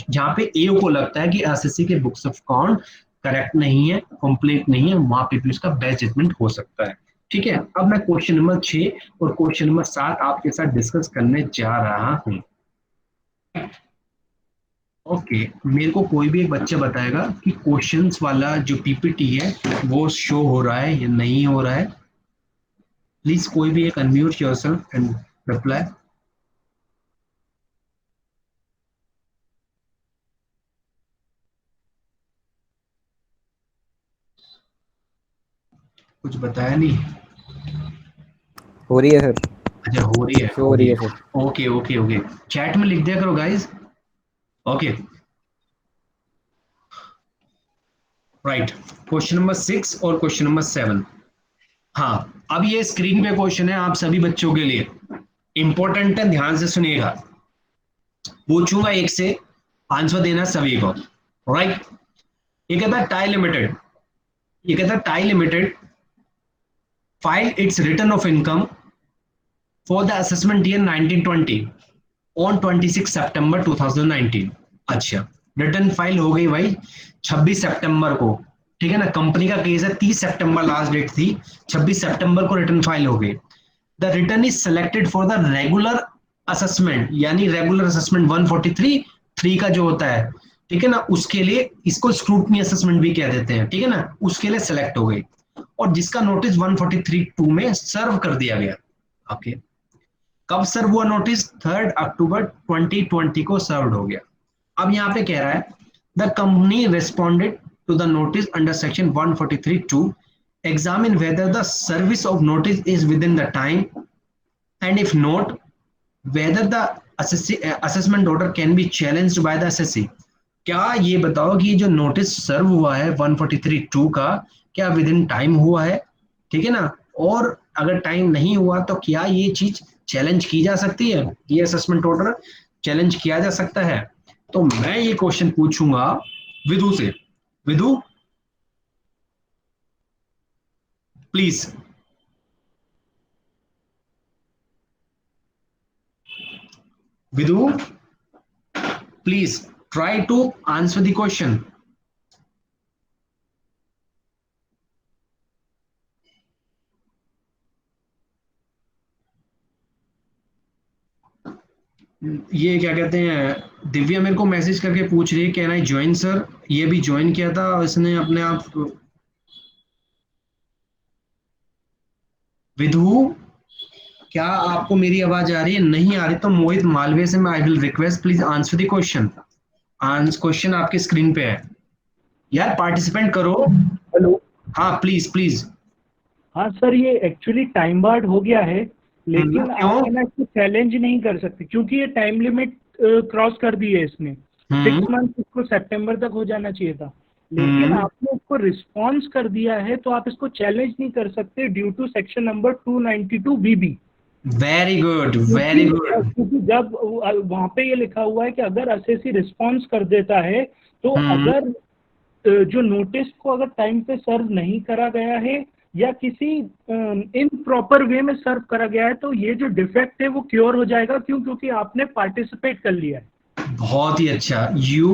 जहां पे एओ को लगता है कि एसएससी के बुक्स ऑफ अकाउंट करेक्ट नहीं है, कंप्लीट नहीं है, वहां पे भी उसका बेस्ट जजमेंट हो सकता है। ठीक है, अब मैं क्वेश्चन नंबर 6 और क्वेश्चन नंबर 7 आपके साथ डिस्कस करने जा रहा हूं। ओके, मेरे को कोई भी एक बच्चा बताएगा कि क्वेश्चंस वाला जो पीपीटी है वो शो हो रहा है या नहीं हो रहा है। प्लीज कोई भी एक अनम्यूट योरसेल्फ एंड रिप्लाई। कुछ बताया नहीं। हो रही है सर, अच्छा, हो रही है, शो हो हो रही रही है। है sir. Okay okay okay, chat में लिख दिया करो guys. Okay right, question number 6 और क्वेश्चन नंबर 7। हाँ, अब ये स्क्रीन पे क्वेश्चन है आप सभी बच्चों के लिए, इंपॉर्टेंट है, ध्यान से सुनिएगा। पूछूंगा एक से, आंसर देना सभी को, राइट। ये कहता है टाई लिमिटेड, ये कहता है tie limited file it's return of income for the assessment year 1920 on 26 सितंबर 2019। अच्छा, रिटर्न फाइल हो गई भाई 26 सितंबर को, ठीक है ना। कंपनी का केस है 30 सितंबर लास्ट डेट थी, 26 सितंबर को रिटर्न फाइल हो गई। The return is selected for the regular assessment, यानी रेगुलर असेसमेंट 143 का जो होता है, ठीक है ना, उसके लिए इसको स्क्रूटनी असेसमेंट भी कह देते हैं, ठीक है ना, उसके लिए सेलेक्ट हो गई और जिसका नोटिस 143(2) में सर्व कर दिया गया। ओके, कब सर्व हुआ नोटिस? 3 अक्टूबर 2020 को सर्व हो गया। अब यहाँ पे कह रहा है the company responded to the notice under section 143(2), examine whether the service of notice is within the time, and if not, whether the assessment order can be challenged by the assessee। क्या ये बताओ कि जो notice serve हुआ है 143(2) का, क्या with in time हुआ है, ठीक है ना, और अगर टाइम नहीं हुआ तो क्या ये चीज चैलेंज की जा सकती है, ये असेसमेंट ऑर्डर चैलेंज किया जा सकता है। तो मैं ये क्वेश्चन पूछूंगा विधु से। Vidhu please. Vidhu please try to answer the question। ये क्या कहते हैं, दिव्या मेरे को मैसेज करके पूछ रही है, कैन आई ज्वाइन सर। ये भी ज्वाइन किया था इसने अपने आप। विधु क्या आपको मेरी आवाज आ रही है? नहीं आ रही तो मोहित मालवीय से मैं I will request please answer the question. Question आपके स्क्रीन पे है यार, पार्टिसिपेंट करो। हेलो। हाँ प्लीज प्लीज। हाँ सर, ये एक्चुअली टाइम बार्ड हो गया है, लेकिन आप है ना इसको चैलेंज नहीं कर सकते क्योंकि ये टाइम लिमिट क्रॉस कर दी है इसने। 6 मंथ इसको सितंबर तक हो जाना चाहिए था, लेकिन आपने इसको रिस्पॉन्स कर दिया है तो आप इसको चैलेंज नहीं कर सकते due to section number 292 BB। Very good very good. क्योंकि जब वहां पे ये लिखा हुआ है कि अगर असेसी रिस्पॉन्स कर देता है तो अगर जो नोटिस को अगर टाइम पे सर्व नहीं करा गया है या किसी इम्प्रॉपर वे में सर्व करा गया है तो ये जो डिफेक्ट है वो क्योर हो जाएगा। क्यों? क्योंकि आपने पार्टिसिपेट कर लिया है। बहुत ही अच्छा,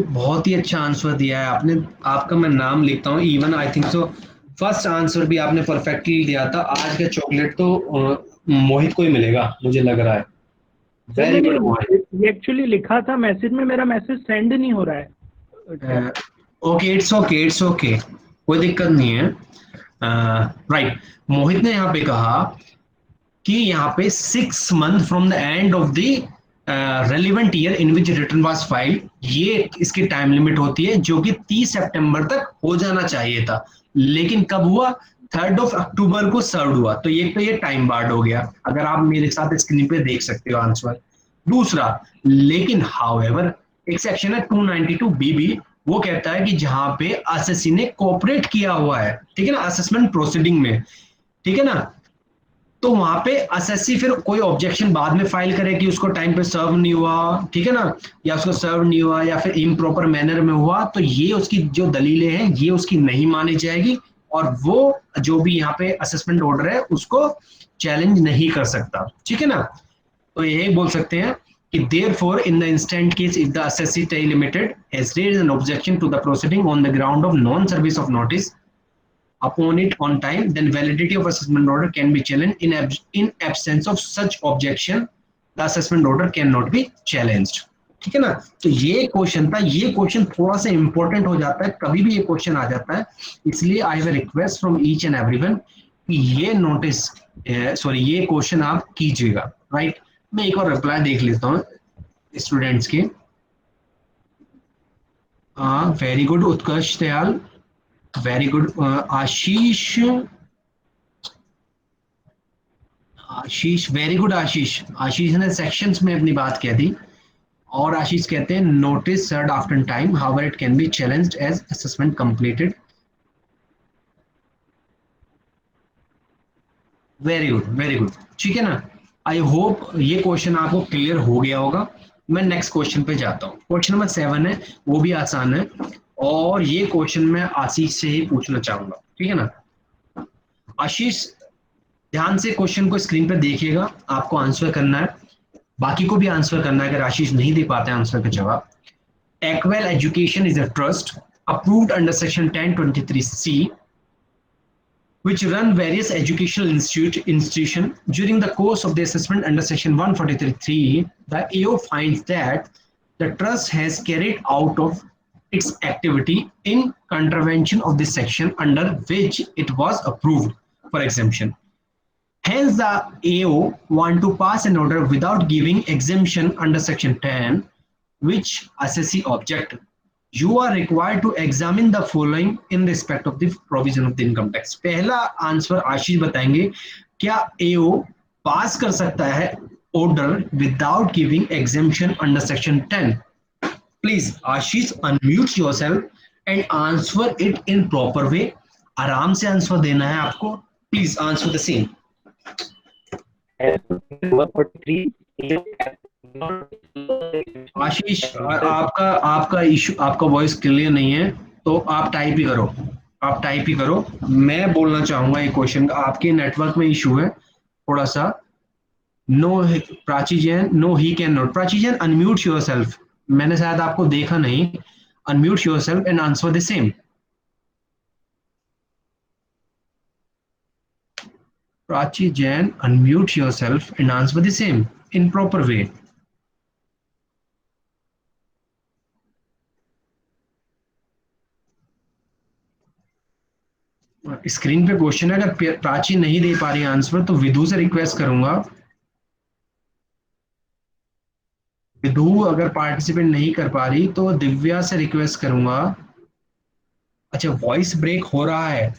बहुत ही अच्छा आंसर दिया है आपने। आपका मैं नाम लिखता हूँ, even I think so first answer भी आपने परफेक्टली दिया था। आज का चॉकलेट तो मोहित को ही मिलेगा मुझे लग रहा है। वेरी गुड मोहित। ये एक्चुअली लिखा था मैसेज में, मेरा मैसेज सेंड नहीं हो रहा है। Okay it's okay it's okay, कोई दिक्कत नहीं है। राइट, मोहित ने यहाँ पे कहा कि यहाँ पे 6 month from the end of the relevant year in which return was filed, ये इसकी टाइम लिमिट होती है जो कि 30 सितंबर तक हो जाना चाहिए था, लेकिन कब हुआ? 3 अक्टूबर को सर्व हुआ। तो ये टाइम बार्ड हो गया, अगर आप मेरे साथ स्क्रीन पे देख सकते हो आंसर। दूसरा, लेकिन हाउएवर एक सेक्शन है 292 BB, वो कहता है कि जहां पे असेसी ने कोऑपरेट किया हुआ है, ठीक है ना, असेसमेंट प्रोसीडिंग में, ठीक है ना, तो वहां पे असेसी फिर कोई ऑब्जेक्शन बाद में फाइल करे कि उसको टाइम पे सर्व नहीं हुआ, ठीक है ना, या उसको सर्व नहीं हुआ या फिर इम्प्रॉपर मैनर में हुआ, तो ये उसकी जो दलीलें हैं ये उसकी नहीं मानी जाएगी और वो जो भी यहाँ पे असेसमेंट ऑर्डर है उसको चैलेंज नहीं कर सकता, ठीक है ना। तो यही बोल सकते हैं कि therefore in the instant case if the assessee limited has raised an objection to the proceeding on the ground of non-service of notice upon it on time, then validity of assessment order can be challenged. In absence of such objection, the assessment order cannot be challenged। ठीक है ना। तो ये question था, ये question थोड़ा सा important हो जाता है, कभी भी ये क्वेश्चन आ जाता है, इसलिए I have request from each and everyone कि ये नोटिस सॉरी ये क्वेश्चन आप कीजिएगा, राइट। मैं एक और रिप्लाई देख लेता हूँ स्टूडेंट्स के। वेरी गुड उत्कर्ष दयाल, वेरी गुड आशीष, वेरी गुड आशीष। आशीष ने सेक्शंस में अपनी बात कह दी और आशीष कहते हैं notice served after time however it can be challenged as assessment completed. Very good, very good, ठीक है ना। आई होप ये क्वेश्चन आपको क्लियर हो गया होगा। मैं नेक्स्ट क्वेश्चन पे जाता हूँ। क्वेश्चन नंबर 7 है, वो भी आसान है, और ये क्वेश्चन मैं आशीष से ही पूछना चाहूंगा, ठीक है ना। आशीष, ध्यान से क्वेश्चन को स्क्रीन पे देखिएगा, आपको आंसर करना है, बाकी को भी आंसर करना है अगर आशीष नहीं दे पाते आंसर का जवाब। Equal Education is a trust approved under Section 1023C, which run various educational institution. During the course of the assessment under Section 143.3, the AO finds that the trust has carried out of its activity in contravention of this section under which it was approved for exemption. Hence, the AO want to pass an order without giving exemption under Section 10, which assessee object. You are required to examine the following in respect of the provision of the income tax. पहला answer आशीष बताएंगे, क्या AO पास कर सकता है order without giving exemption under section 10? Please Ashish unmute yourself and answer it in proper way. आराम से answer देना है आपको, प्लीज आंसर द सेम। आशीष, आपका इशू, आपका वॉइस क्लियर नहीं है, तो आप टाइप ही करो, आप टाइप ही करो। मैं बोलना चाहूंगा ये क्वेश्चन का, आपके नेटवर्क में इशू है थोड़ा सा। No Prachi Jain, no he can not. Prachi Jain unmute yourself, मैंने शायद आपको देखा नहीं। Unmute yourself and answer the same. Prachi Jain, unmute yourself and answer the same in proper way. Screen पे क्वेश्चन है, अगर प्राची नहीं दे पा रही आंसर तो विधु से रिक्वेस्ट करूंगा। विधु अगर पार्टिसिपेट नहीं कर पा रही तो दिव्या से रिक्वेस्ट करूंगा। अच्छा, वॉइस ब्रेक हो रहा है।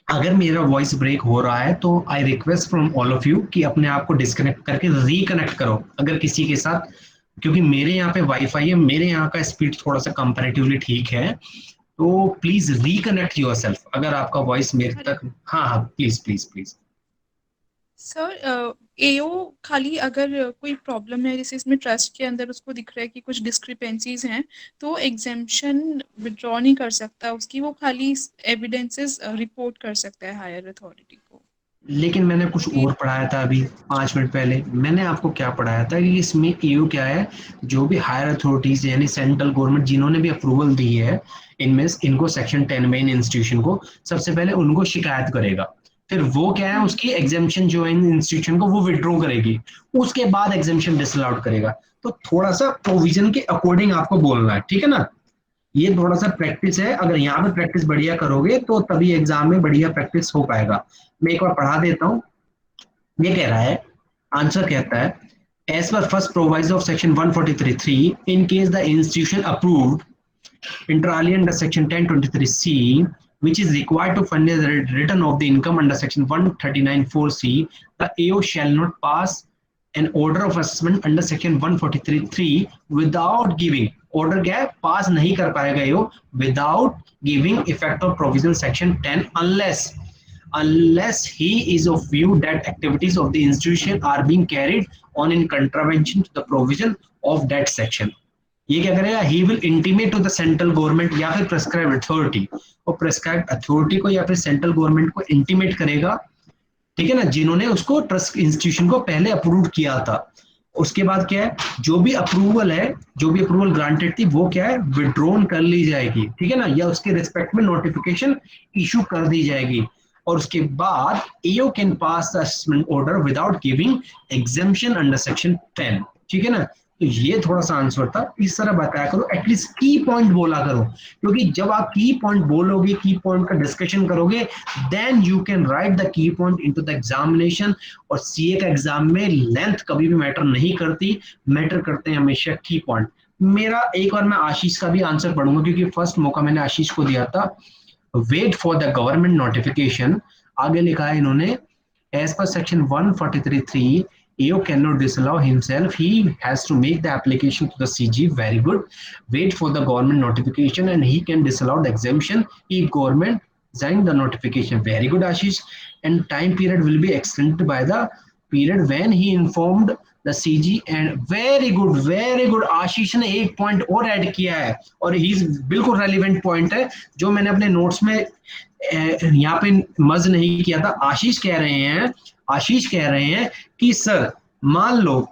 अगर मेरा वॉइस ब्रेक हो रहा है तो I request from all of you कि अपने आप को डिस्कनेक्ट करके रिकनेक्ट करो अगर किसी के साथ, क्योंकि मेरे यहाँ पे वाईफाई है, मेरे यहाँ का स्पीड थोड़ा सा कंपैरेटिवली ठीक है, तो प्लीज रिकनेक्ट योरसेल्फ अगर आपका वॉइस मेरे तक। हाँ हाँ, प्लीज प्लीज प्लीज। सर एओ खाली अगर कोई प्रॉब्लम है, जैसे इसमें ट्रस्ट के अंदर उसको दिख रहा है कि कुछ डिस्क्रिपेंसीज हैं, तो एग्जेम्पशन विड्रॉ नहीं कर सकता उसकी, वो खाली एविडेंसेस रिपोर्ट कर सकता है हायर अथॉरिटी को। लेकिन मैंने कुछ और पढ़ाया था अभी 5 मिनट पहले। मैंने आपको क्या पढ़ाया था कि इसमें एओ क्या है, जो भी हायर अथॉरिटीज यानी सेंट्रल गवर्नमेंट जिन्होंने भी अप्रूवल दी है इनमें, इनको सेक्शन 10 में इन इंस्टीट्यूशन को सबसे पहले उनको शिकायत करेगा, फिर वो क्या है उसकी एग्जेम्पशन जो है इंस्टीट्यूशन को वो विड्रॉ करेगी, उसके बाद एग्जेम्पशन डिसअलाउड करेगा। तो थोड़ा सा प्रोविजन के अकॉर्डिंग आपको बोलना है, ठीक है ना। ये थोड़ा सा प्रैक्टिस है, अगर यहाँ पे प्रैक्टिस बढ़िया करोगे तो तभी एग्जाम में बढ़िया प्रैक्टिस हो पाएगा। मैं एक बार पढ़ा देता हूँ। ये कह रहा है, आंसर कहता है, as per first provision of section 143(3) in case the institution approved inter alia under section 1023C, which is required to fund the return of the income under section 139(4)(c), the AO shall not pass an order of assessment under section 143(3) without giving, order क्या है, पास नहीं कर पाएगा AO without giving effect of provision section 10 unless he is of view that activities of the institution are being carried on in contravention to the provision of that section. ये क्या करेगा, he will intimate to the central government या फिर prescribe authority, और prescribe authority को या फिर central government को इंटीमेट करेगा, ठीक है ना, जिन्होंने उसको ट्रस्ट इंस्टीट्यूशन को पहले अप्रूव किया था। उसके बाद क्या है, जो भी अप्रूवल ग्रांटेड थी वो क्या है, विड्रॉन कर ली जाएगी, ठीक है ना, या उसके रिस्पेक्ट में नोटिफिकेशन इशू कर दी जाएगी, और उसके बाद AO can pass the assessment order without giving exemption under section 10, ठीक है ना। तो ये थोड़ा सा आंसर था, इस तरह बताया करो, एटलीस्ट की पॉइंट बोला करो, क्योंकि जब आप की पॉइंट बोलोगे, की पॉइंट का डिस्कशन करोगे, then you can write the key point into the examination. और सीए का एग्जाम में लेंथ कभी भी मैटर नहीं करती, मैटर करते हैं हमेशा की पॉइंट। मेरा एक बार मैं आशीष का भी आंसर पढ़ूंगा, क्योंकि फर्स्ट मौका मैंने आशीष को दिया था। Wait for the government notification, आगे लिखा है इन्होंने, as per section 143(3) AO cannot disallow himself, he has to make the application to the CG. Very good. Wait for the government notification and he can disallow the exemption if government sending the notification. Very good, Ashish. And time period will be extended by the period when he informed the CG. And very good आशीष ने एक point और add किया है और ही बिल्कुल relevant point है जो मैंने अपने नोट्स में यहाँ पे मज नहीं किया था। आशीष कह रहे हैं कि सर मान लो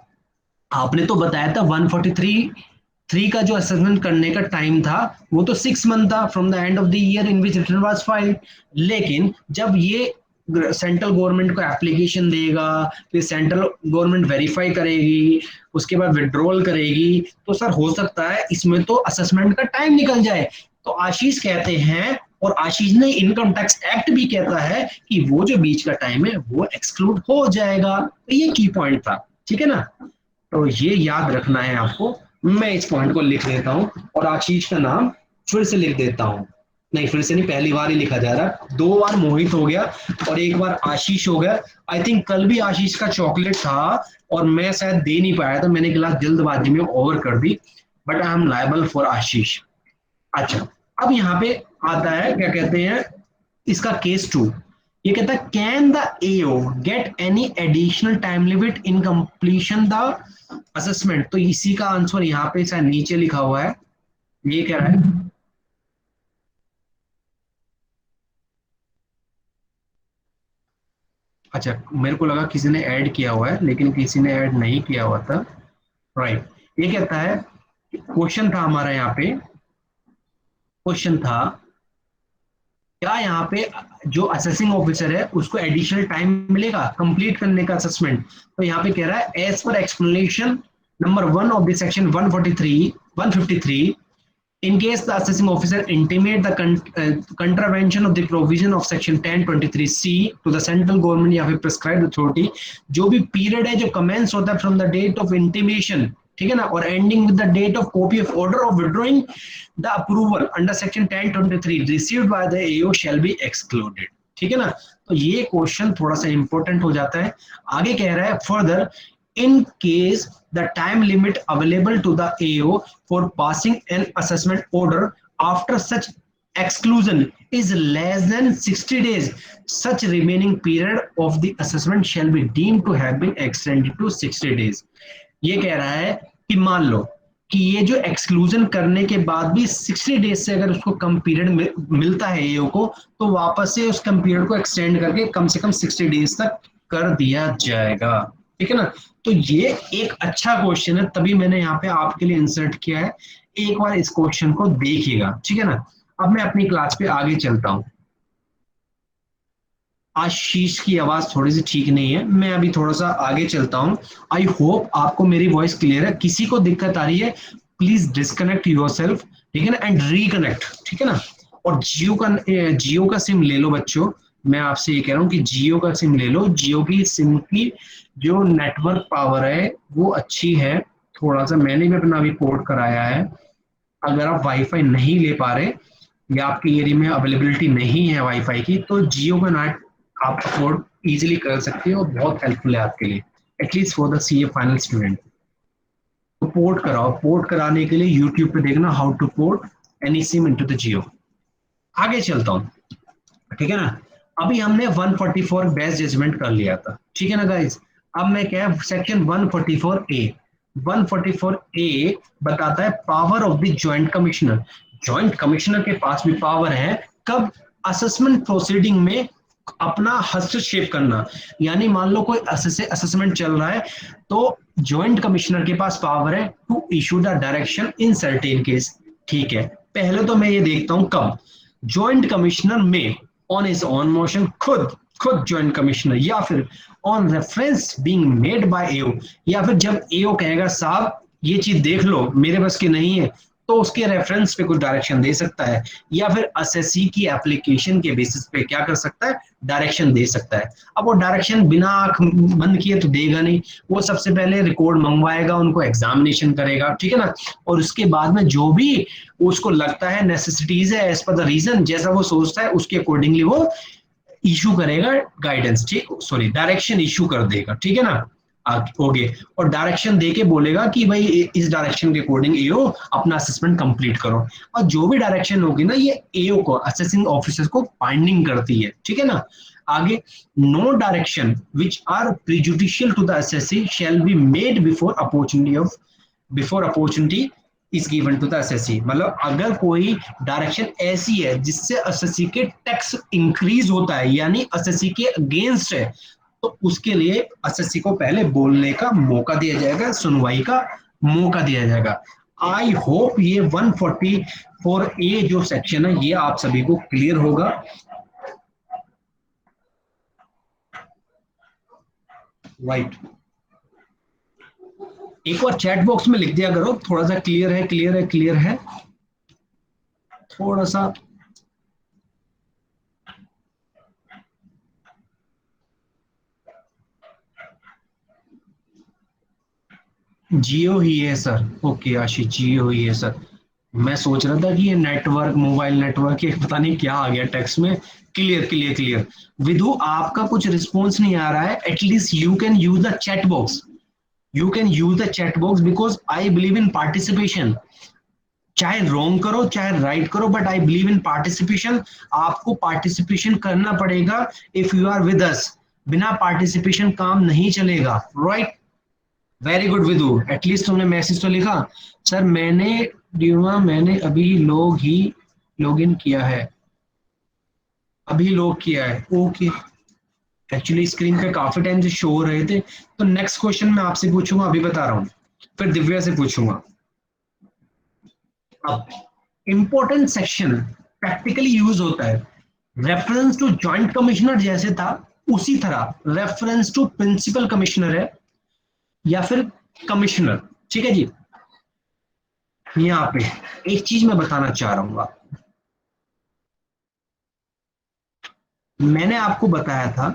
आपने तो बताया था 143 का जो असेसमेंट करने का टाइम था वो तो 6 मंथ था from the end of the year in which return was filed, लेकिन जब ये सेंट्रल गवर्नमेंट को एप्लीकेशन देगा फिर सेंट्रल गवर्नमेंट वेरीफाई करेगी उसके बाद विड्रॉल करेगी तो सर हो सकता है इसमें तो असेसमेंट का टाइम निकल जाए। तो आशीष कहते हैं और आशीष ने इनकम टैक्स एक्ट भी कहता है कि वो जो बीच का टाइम है वो एक्सक्लूड हो जाएगा। तो ये की पॉइंट था, ठीक है ना, तो ये याद रखना है आपको। मैं इस पॉइंट को लिख देता हूं और आशीष का नाम फिर से लिख देता हूं, नहीं फिर से नहीं, पहली बार ही लिखा जा रहा, 2 बार मोहित हो गया और 1 बार आशीष हो गया। आई थिंक कल भी आशीष का चॉकलेट था और मैं शायद दे नहीं पाया था, मैंने क्लास जल्दबाजी में ओवर कर दी, but I am liable for Ashish. अच्छा, अब यहाँ पे आता है क्या कहते हैं इसका केस 2, ये कहता है can the AO get any additional time limit in completion the assessment. तो इसी का आंसर यहाँ पे शायद नीचे लिखा हुआ है, ये क्या है, अच्छा मेरे को लगा किसी ने ऐड किया हुआ है लेकिन किसी ने ऐड नहीं किया हुआ था, राइट। ये कहता है क्वेश्चन था हमारा यहाँ पे, क्वेश्चन था क्या यहाँ पे जो असेसिंग ऑफिसर है उसको एडिशनल टाइम मिलेगा कंप्लीट करने का असेसमेंट। तो यहाँ पे कह रहा है as per explanation number 1 of the section 153 in case the assessing officer intimate the contravention of the provision of section 1023C to the central government या फिर prescribed authority, जो भी period है जो commence होता है from the date of intimation, ठीक है ना, और ending with the date of copy of order of withdrawing the approval under section 1023 received by the AO shall be excluded, ठीक है ना। तो ये क्वेश्चन थोड़ा सा इंपॉर्टेंट हो जाता है। आगे कह रहा है further in case the time limit available to the AO for passing an assessment order after such exclusion is less than 60 days, such remaining period of the assessment shall be deemed to have been extended to 60 days। ये कह रहा है कि मान लो कि ये जो exclusion करने के बाद भी 60 डेज से अगर उसको कम पीरियड मिलता है एओ को तो वापस से उस कम पीरियड को एक्सटेंड करके कम से कम 60 डेज तक कर दिया जाएगा, ठीक है ना। तो ये एक अच्छा क्वेश्चन है, तभी मैंने यहाँ पे आपके लिए इंसर्ट किया है, एक बार इस क्वेश्चन को देखिएगा, ठीक है ना। अब मैं अपनी क्लास पे आगे चलता हूँ। आशीष की आवाज थोड़ी सी ठीक नहीं है, मैं अभी थोड़ा सा आगे चलता हूँ। आई होप आपको मेरी वॉइस क्लियर है, किसी को दिक्कत आ रही है प्लीज डिस्कनेक्ट योरसेल्फ, ठीक है ना, एंड रिकनेक्ट, ठीक है ना। और जियो का सिम ले लो बच्चों, मैं आपसे ये कह रहा हूँ कि जियो का सिम ले लो, जियो की सिम की जो नेटवर्क पावर है वो अच्छी है, थोड़ा सा मैंने भी अपना अभी पोर्ट कराया है। अगर आप वाईफाई नहीं ले पा रहे या आपके एरिया में अवेलेबिलिटी नहीं है वाईफाई की तो जियो का नेट आप अफोर्ड इजीली कर सकते हो, बहुत हेल्पफुल है आपके लिए, at least for the CA final student. तो पोर्ट कराओ, पोर्ट कराने के लिए यूट्यूब पे देखना how to port any SIM into the Jio. आगे चलता हूँ, ठीक है ना। अभी हमने 144 बेस्ट जजमेंट कर लिया था, ठीक है ना गाइस। अब मैं क्या है सेक्शन 144A बताता है power of the joint commissioner. Joint commissioner के पास भी पावर है कब असेसमेंट प्रोसीडिंग में अपना हस्तक्षेप करना, यानी मान लो कोई असेसमेंट चल रहा है तो जॉइंट कमिश्नर के पास पावर है to issue the direction in certain case, ठीक है। पहले तो मैं ये देखता हूं कब जॉइंट कमिश्नर में ऑन हिज ऑन मोशन खुद जॉइंट कमिश्नर या फिर on reference being made by AO, या फिर जब एओ कहेगा साहब ये चीज देख लो मेरे बस की नहीं है तो उसके रेफरेंस पे कुछ डायरेक्शन दे सकता है, या फिर असेसी की एप्लीकेशन के बेसिस पे क्या कर सकता है डायरेक्शन दे सकता है। अब वो डायरेक्शन बिना आंख बंद किए तो देगा नहीं, वो सबसे पहले रिकॉर्ड मंगवाएगा, उनको एग्जामिनेशन करेगा, ठीक है ना, और उसके बाद में जो भी उसको लगता है नेसेसिटीज है एज पर द रीजन जैसा वो सोचता है उसके अकॉर्डिंगली वो इशू करेगा गाइडेंस, ठीक, सॉरी डायरेक्शन इशू कर देगा, ठीक है ना। ओके, और डायरेक्शन दे के बोलेगा कि भाई इस डायरेक्शन के अकॉर्डिंग एओ अपना असेसमेंट कंप्लीट करो, और जो भी डायरेक्शन होगी ना ये एओ को, असेसिंग ऑफिसर को बाइंडिंग करती है, ठीक है ना। आगे, no direction which are prejudicial to the assessee shall be made before opportunity is given to the assessee. मतलब अगर कोई डायरेक्शन ऐसी है जिससे असेसी के टैक्स इंक्रीज होता है, यानी असेसी के अगेंस्ट है, तो उसके लिए असेसी को पहले बोलने का मौका दिया जाएगा, सुनवाई का मौका दिया जाएगा। आई होप ये 144A जो सेक्शन है ये आप सभी को क्लियर होगा। राइट, एक बार चैट बॉक्स में लिख दिया करो थोड़ा सा क्लियर है, क्लियर है, क्लियर है, थोड़ा सा। जियो ही है सर, ओके आशीष, जियो ही है सर। मैं सोच रहा था कि ये नेटवर्क, मोबाइल नेटवर्क, ये पता नहीं क्या आ गया टेक्स्ट में। Clear clear clear. विधु आपका कुछ रिस्पॉन्स नहीं आ रहा है, at least you can use the chat box, you can use the chat box, because I believe in participation. चाहे रॉन्ग करो चाहे राइट करो, but I believe in participation. आपको पार्टिसिपेशन करना पड़ेगा if you are with us. बिना participation काम नहीं चलेगा, right. Very good Vidu, at least तुमने मैसेज तो लिखा। सर मैंने अभी लॉग इन किया है, अभी लॉग किया है, ओके। एक्चुअली स्क्रीन पे काफी टाइम से शो हो रहे थे। तो नेक्स्ट क्वेश्चन मैं आपसे पूछूंगा, अभी बता रहा हूं, फिर दिव्या से पूछूंगा। अब इंपॉर्टेंट सेक्शन प्रैक्टिकली यूज होता है, रेफरेंस टू जॉइंट कमिश्नर जैसे था उसी तरह रेफरेंस टू प्रिंसिपल कमिश्नर है या फिर कमिश्नर, ठीक है जी। यहाँ पे एक चीज मैं बताना चाह रहा हूँ, मैंने आपको बताया था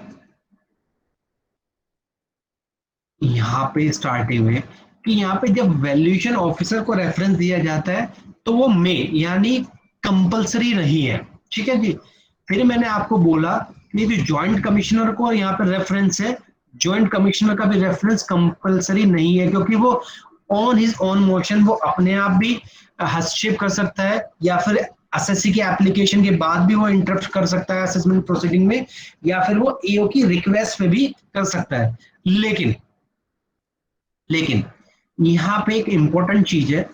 यहाँ पे स्टार्टिंग में कि यहाँ पे जब वैल्यूएशन ऑफिसर को रेफरेंस दिया जाता है तो वो यानी कंपलसरी नहीं है, ठीक है जी। फिर मैंने आपको बोला कि जो जॉइंट कमिश्नर को यहाँ पे रेफरेंस है, जॉइंट कमिश्नर का भी रेफरेंस कंपलसरी नहीं है, क्योंकि वो ऑन हिज ऑन मोशन वो अपने आप भी हस्तक्षेप कर सकता है, या फिर एसएससी के एप्लीकेशन के बाद भी वो इंटरप्ट कर सकता है असेसमेंट प्रोसीडिंग में, या फिर वो एओ की रिक्वेस्ट पे भी कर सकता है। लेकिन यहाँ पे एक इंपॉर्टेंट चीज है।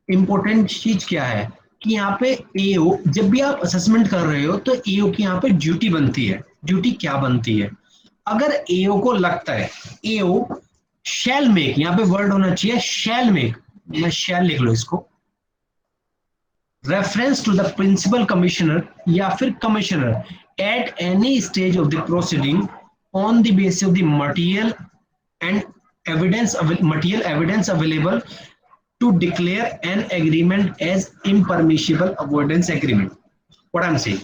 इंपॉर्टेंट चीज क्या है कि यहाँ पे एओ, जब भी आप असेसमेंट कर रहे हो तो एओ की यहाँ पे ड्यूटी बनती है। ड्यूटी क्या बनती है? अगर एओ को लगता है, एओ शैल मेक, यहाँ पे वर्ड होना चाहिए शैल मेक, मैं शैल लिख लो इसको, reference to the principal commissioner या फिर commissioner at any stage of the proceeding on the basis of the material and material evidence available to declare an agreement as impermissible avoidance agreement. What I'm saying,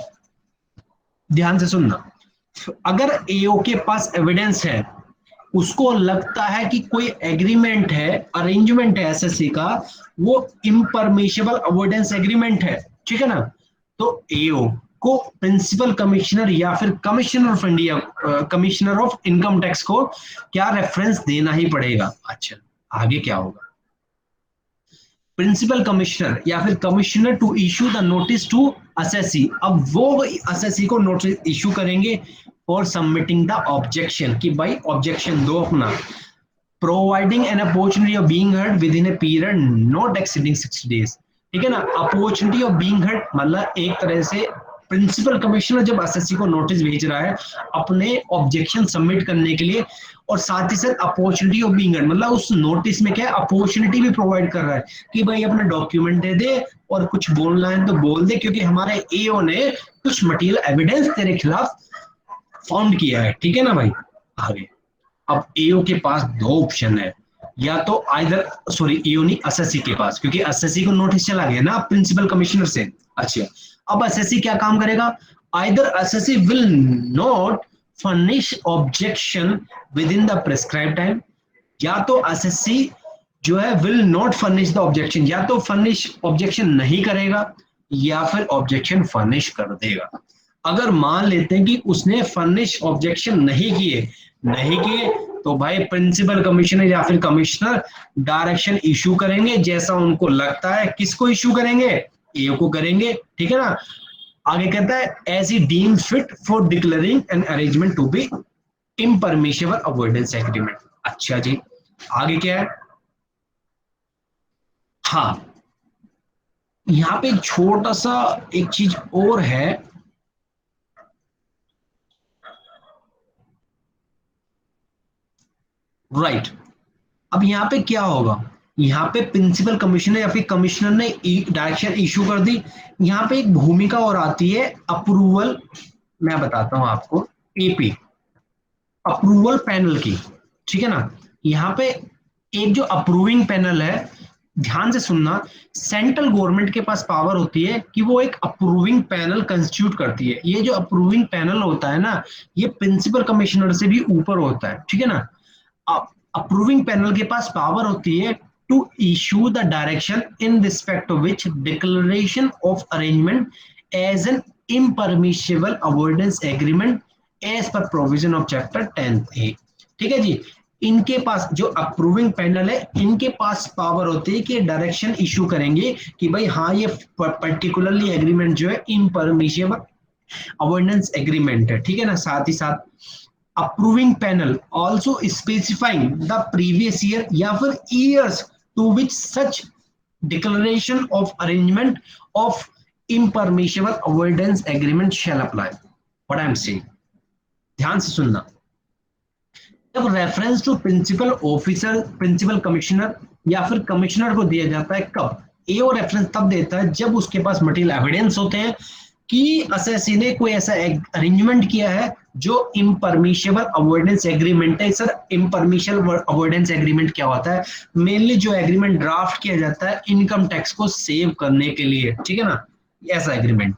ध्यान से सुनना। अगर AO के पास evidence है, उसको लगता है कि कोई एग्रीमेंट है, अरेंजमेंट है एसएससी का, वो इम्परमिशिबल अवॉइडेंस एग्रीमेंट है, ठीक है ना, तो एओ को प्रिंसिपल कमिश्नर या फिर commissioner of India, commissioner of income tax को क्या रेफरेंस देना ही पड़ेगा। अच्छा, आगे क्या होगा? प्रिंसिपल कमिश्नर या फिर commissioner to issue the notice to assessee, अब वो असेसी को नोटिस इशू करेंगे फॉर सबमिटिंग द ऑब्जेक्शन, कि भाई ऑब्जेक्शन दो अपना, providing an opportunity of being heard within a period not exceeding 60 days, ठीक है ना। अपॉर्चुनिटी ऑफ बीइंग हर्ड मतलब एक तरह से प्रिंसिपल कमिश्नर जब एसएससी को नोटिस भेज रहा है अपने ऑब्जेक्शन सबमिट करने के लिए, और साथ ही साथ अपॉर्चुनिटी ऑफ बीइंग हर्ड मतलब उस नोटिस में क्या है, अपॉर्चुनिटी भी प्रोवाइड कर रहा है कि भाई अपना डॉक्यूमेंट दे दे और कुछ बोलना है तो बोल दे, क्योंकि हमारे एओ ने कुछ मटेरियल एविडेंस तेरे खिलाफ फाउंड किया है, ठीक है ना भाई। आगे अब एओ के पास दो ऑप्शन है, या तो आइदर एओ नहीं, एसएससी के पास, क्योंकि एसएससी को नोटिस चला गया ना प्रिंसिपल कमिश्नर से। अच्छा, अब एसएससी क्या काम करेगा? Either SSC will not furnish objection with in the prescribed time, या तो एसएससी जो है will not furnish the objection, या तो फर्निश ऑब्जेक्शन नहीं करेगा या फिर ऑब्जेक्शन फर्निश कर देगा। अगर मान लेते हैं कि उसने फर्निश ऑब्जेक्शन नहीं किए तो भाई प्रिंसिपल कमिश्नर या फिर कमिश्नर डायरेक्शन इशू करेंगे जैसा उनको लगता है। किसको इशू करेंगे? एओ को करेंगे, ठीक है ना। आगे कहता है as he deems fit for declaring an arrangement to be impermissible avoidance agreement. अच्छा जी, आगे क्या है? हाँ, यहां पे एक छोटा सा एक चीज और है, राइट। अब यहाँ पे क्या होगा, यहाँ पे प्रिंसिपल कमिश्नर या फिर कमिश्नर ने डायरेक्शन इशू कर दी। यहाँ पे एक भूमिका और आती है अप्रूवल, मैं बताता हूं आपको, एपी अप्रूवल पैनल की, ठीक है ना। यहाँ पे एक जो अप्रूविंग पैनल है, ध्यान से सुनना, सेंट्रल गवर्नमेंट के पास पावर होती है कि वो एक अप्रूविंग पैनल कंस्टिट्यूट करती है। ये जो अप्रूविंग पैनल होता है ना, ये प्रिंसिपल कमिश्नर से भी ऊपर होता है, ठीक है ना। अप्रूविंग पैनल के पास पावर होती है to issue the direction in respect of which declaration of arrangement as an impermissible avoidance agreement as per provision of chapter 10A। ठीक है जी, इनके पास जो अप्रूविंग पैनल है, इनके पास पावर होती है कि डायरेक्शन इशू करेंगे कि भाई हाँ ये पर्टिकुलरली एग्रीमेंट जो है इम्परमिशिबल अवॉइडेंस एग्रीमेंट है, ठीक है ना। साथ ही साथ approving panel also specifying the previous year या फिर years to which such declaration of arrangement of impermissible avoidance agreement shall apply. What I am saying, ध्यान से सुनना। जब reference to principal officer, principal commissioner या फिर कमिश्नर को दिया जाता है, कब? एओ रेफरेंस तब देता है जब उसके पास मटेरियल एविडेंस होते हैं कि असेसी ने कोई ऐसा अरेंजमेंट किया है जो इम्परमिशिबल अवॉइडेंस एग्रीमेंट है। सर इम्परमिशिबल अवॉइडेंस एग्रीमेंट क्या होता है? मेनली जो एग्रीमेंट ड्राफ्ट किया जाता है इनकम टैक्स को सेव करने के लिए, ठीक है ना, ऐसा एग्रीमेंट,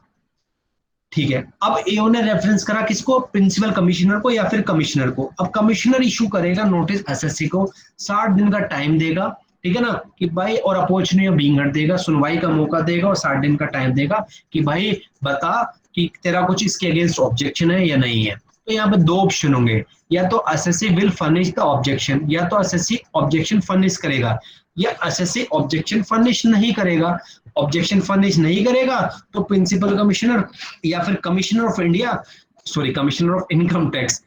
ठीक है। अब एओ ने रेफरेंस करा किसको? प्रिंसिपल कमिश्नर को या फिर कमिश्नर को। अब कमिश्नर इशू करेगा नोटिस एसएससी को, 60 दिन का टाइम देगा, ठीक है ना, कि भाई और अपॉर्चुनिटी बीइंग देगा, सुनवाई का मौका देगा और 60 दिन का टाइम देगा कि भाई बता कि तेरा कुछ इसके अगेंस्ट ऑब्जेक्शन है या नहीं है। तो यहाँ पे दो ऑप्शन होंगे, या तो SSC will furnish the objection, या तो एसएससी ऑब्जेक्शन फर्निश करेगा, या एसएससी ऑब्जेक्शन फर्निश नहीं करेगा। ऑब्जेक्शन फर्निश नहीं करेगा तो प्रिंसिपल कमिश्नर या फिर commissioner of India, sorry commissioner of income tax,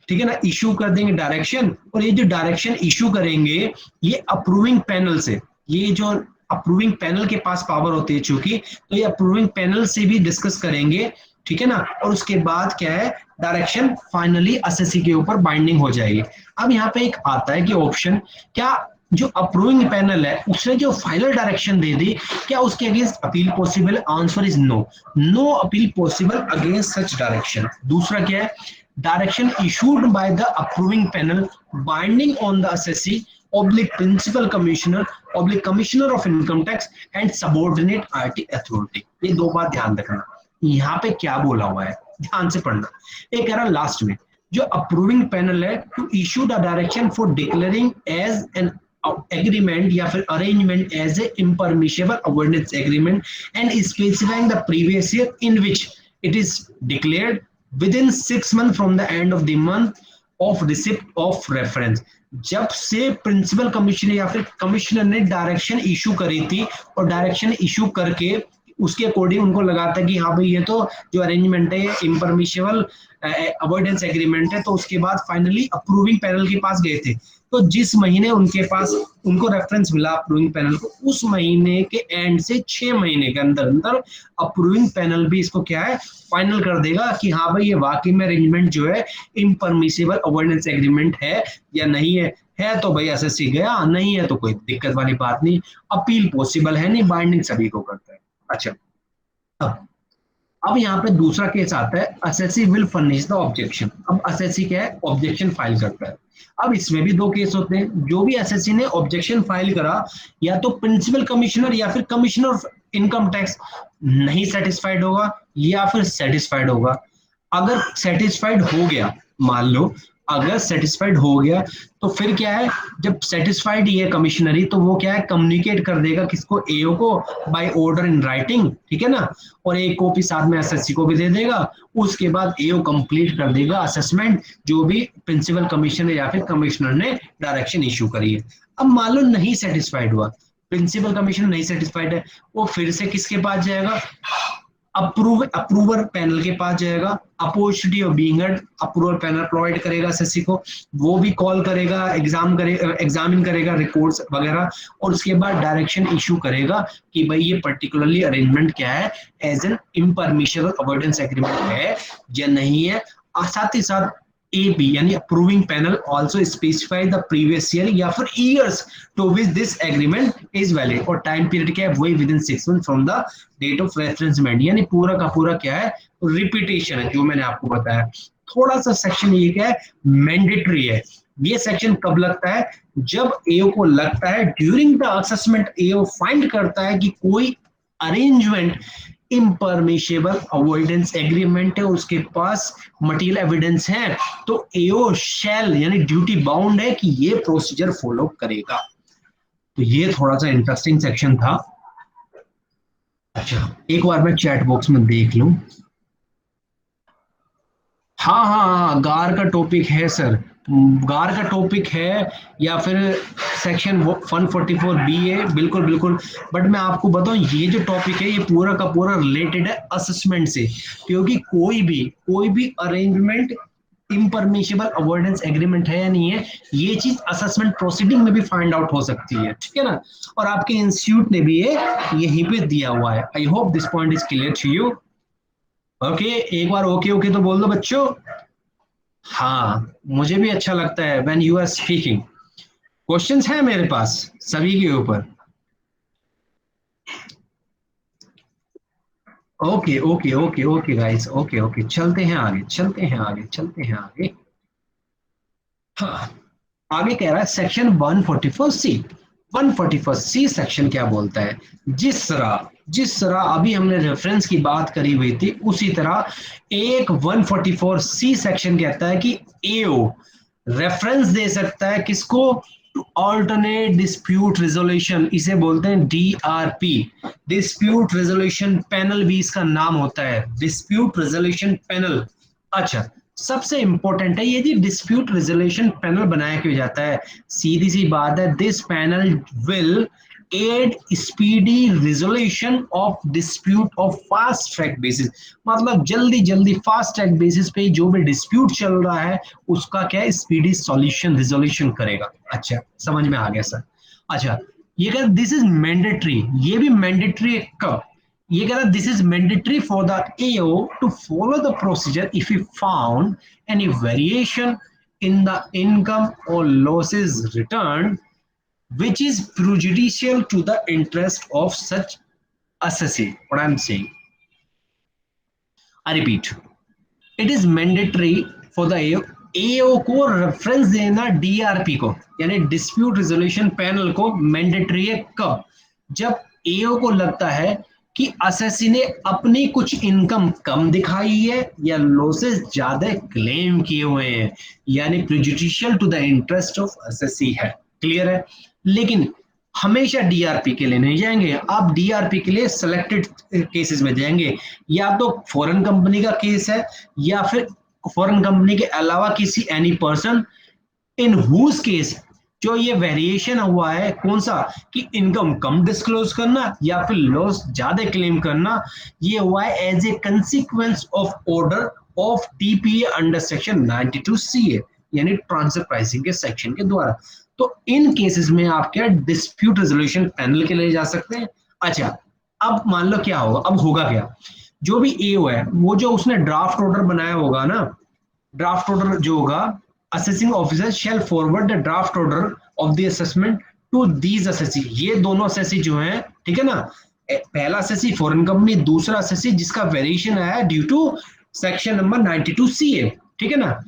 ठीक है ना, इशू कर देंगे डायरेक्शन। और ये जो डायरेक्शन इशू करेंगे ये अप्रूविंग पैनल से, ये जो अप्रूविंग पैनल के पास पावर होती है चूंकि, तो ये अप्रूविंग पैनल से भी डिस्कस करेंगे, ठीक है ना। और उसके बाद क्या है, डायरेक्शन फाइनली एसएससी के ऊपर बाइंडिंग हो जाएगी। अब यहाँ पे एक आता है कि ऑप्शन, क्या जो अप्रूविंग पैनल है उसने जो फाइनल डायरेक्शन दे दी, क्या उसके against appeal possible? Answer is no, no appeal possible against such direction. दूसरा क्या है, direction issued by the approving panel binding on the assessee oblique principal commissioner oblique commissioner of income tax and subordinate IT authority. ये दो बात ध्यान रखना। यहाँ पे क्या बोला हुआ है, ध्यान से पढ़ना। एक कह रहा लास्ट में, जो अप्रूविंग पैनल है to issue the direction for declaring as an agreement या फिर arrangement as a impermissible avoidance agreement and specifying the previous year in which it is declared within 6 months from the end of the month of receipt of reference। जब से principal commissioner या फिर commissioner ने direction issue करी थी और direction issue करके उसके अकॉर्डिंग उनको लगा था कि हाँ भाई ये तो जो अरेंजमेंट है इम्परमिशिबल अवॉइडेंस एग्रीमेंट है, तो उसके बाद फाइनली अप्रूविंग पैनल के पास गए थे। तो जिस महीने उनके पास उनको रेफरेंस मिला अप्रूविंग पैनल को, उस महीने के एंड से 6 महीने के अंदर अंदर अप्रूविंग पैनल भी इसको क्या है, फाइनल कर देगा कि हाँ भाई ये वाकई में अरेंजमेंट जो है इम्परमिशिबल अवॉइडेंस एग्रीमेंट है या नहीं है। है तो भाई एसएससी गया, नहीं है तो कोई दिक्कत वाली बात नहीं, अपील पॉसिबल है नहीं, बाइंडिंग सभी को करता है। अच्छा, अब यहाँ पे दूसरा केस आता है, SSC will furnish the objection. अब एसएससी क्या है, ऑब्जेक्शन फाइल करता है। अब इसमें भी दो केस होते हैं, जो भी एसएससी ने ऑब्जेक्शन फाइल करा, या तो प्रिंसिपल कमिश्नर या फिर कमिश्नर ऑफ इनकम टैक्स नहीं सेटिस्फाइड होगा या फिर सेटिस्फाइड होगा। अगर सेटिस्फाइड हो गया मान लो, अगर सेटिस्फाइड हो गया तो फिर क्या है, जब सेटिस्फाइड ये कमिश्नरी तो वो क्या है, कम्युनिकेट कर देगा किसको, एओ को, बाय ऑर्डर इन राइटिंग, ठीक है ना, और एक कॉपी साथ में एसएससी को भी दे देगा। उसके बाद एओ कंप्लीट कर देगा असेसमेंट जो भी प्रिंसिपल कमिश्नर या फिर कमिश्नर ने डायरेक्शन इशू करी है। अब मान लो नहीं सेटिस्फाइड हुआ, प्रिंसिपल कमिश्नर नहीं सेटिस्फाइड है, वो फिर से किसके पास जाएगा, अप्रूवर पैनल के पास जाएगा। Opportunity of being heard, approval panel provide करेगा एसएससी को, वो भी कॉल करेगा, एग्जामिन करेगा रिकॉर्ड्स वगैरह, और उसके बाद डायरेक्शन इशू करेगा कि भाई ये पर्टिकुलरली अरेंजमेंट क्या है, एज एन इम्परमिशेबल अवॉइडेंस एग्रीमेंट है या नहीं है। और साथ ही साथ AP यानी approving panel also specify the previous year या फिर years to which this agreement is valid, और टाइम पीरियड क्या है, वही within 6 month from the date of referencement, यानी पूरा का पूरा क्या है, रिपीटेशन है जो मैंने आपको बताया। थोड़ा सा सेक्शन ये क्या है, मैंडेटरी है। ये सेक्शन कब लगता है, जब एओ को लगता है during the assessment, AO find करता है कि कोई अरेंजमेंट इम्परमिशेबल अवॉइडेंस एग्रीमेंट है, उसके पास मटेरियल एविडेंस है, तो एओ शैल यानी ड्यूटी बाउंड है कि ये प्रोसीजर फॉलो करेगा। तो ये थोड़ा सा इंटरेस्टिंग सेक्शन था। अच्छा, एक बार मैं चैट बॉक्स में देख लूं। हाँ, गार का टॉपिक है सर, गार का टॉपिक है या फिर सेक्शन 144B है, बिल्कुल बिल्कुल। बट मैं आपको बताऊं ये जो टॉपिक है ये पूरा का पूरा रिलेटेड है असेसमेंट से, क्योंकि कोई भी अरेंजमेंट इम्परमिशेबल अवॉइडेंस एग्रीमेंट है या नहीं है, ये चीज असेसमेंट प्रोसीडिंग में भी फाइंड आउट हो सकती है, ठीक है ना। और आपके इंस्टीट्यूट ने भी ये यहीं पे दिया हुआ है। I hope this point is clear to you. Okay, एक बार ओके तो बोल दो बच्चों। हाँ, मुझे भी अच्छा लगता है when you are speaking. Questions हैं मेरे पास सभी के ऊपर। ओके गाइस, ओके चलते हैं आगे। हाँ, आगे कह रहा है सेक्शन 144C। 144C सेक्शन क्या बोलता है, जिस तरह अभी हमने रेफरेंस की बात करी हुई थी, उसी तरह एक 144C सेक्शन कहता है कि एओ रेफरेंस दे सकता है किसको, टू ऑल्टरनेट डिस्प्यूट रिजोल्यूशन, इसे बोलते हैं DRP, डिस्प्यूट रिजोल्यूशन पैनल भी इसका नाम होता है, डिस्प्यूट रिजोल्यूशन पैनल। अच्छा, सबसे इंपॉर्टेंट है ये जी, डिस्प्यूट रिजोल्यूशन पैनल बनाया क्यों जाता है, सीधी सी बात है, this panel will aid speedy resolution of dispute of fast track basis, मतलब जल्दी फास्ट ट्रैक बेसिस पे जो भी डिस्प्यूट चल रहा है उसका क्या है, स्पीडी सॉल्यूशन रिजोल्यूशन करेगा। अच्छा, समझ में आ गया सर। अच्छा, ये कह दिस इज मैंडेटरी, ये भी मैंडेटरी कब, ये कह रहा this is mandatory for the AO to follow the procedure if you found any variation in the income or losses return which is prejudicial to the interest of such assessee. What I'm saying, I repeat, it is mandatory for the AO को reference देना DRP को, यानी dispute resolution panel को mandatory है कब, जब AO को लगता है कि असेसी ने अपनी कुछ इनकम कम दिखाई है या लॉसेस ज्यादा क्लेम किए हुए हैं, यानी prejudicial to the interest of assessee है। क्लियर है, लेकिन हमेशा DRP के लिए नहीं जाएंगे आप, DRP के लिए सिलेक्टेड केसेस में जाएंगे, या तो फॉरेन कंपनी का केस है या फिर फॉरेन कंपनी के अलावा किसी any person in whose case जो ये वेरिएशन हुआ है, कौन सा, कि इनकम कम डिस्क्लोज करना या फिर लॉस ज्यादा क्लेम करना, ये हुआ है as a consequence of order of TPA under section 92CA, यानी ट्रांसफर प्राइसिंग के सेक्शन के द्वारा। तो इन केसेस में आप क्या डिस्प्यूट रेजोल्यूशन पैनल के लिए जा सकते हैं। अच्छा, अब मान लो क्या होगा, अब होगा क्या, जो भी AO है वो जो उसने ड्राफ्ट ऑर्डर बनाया होगा ना, ड्राफ्ट ऑर्डर जो होगा, assessing officer shall forward the draft order of the assessment to these assessee, ये दोनों असेसी जो हैं, ठीक है ना, पहला असेसी फॉरेन कंपनी, दूसरा असेसी जिसका वेरिएशन आया due to section number 92CA, ठीक है ना,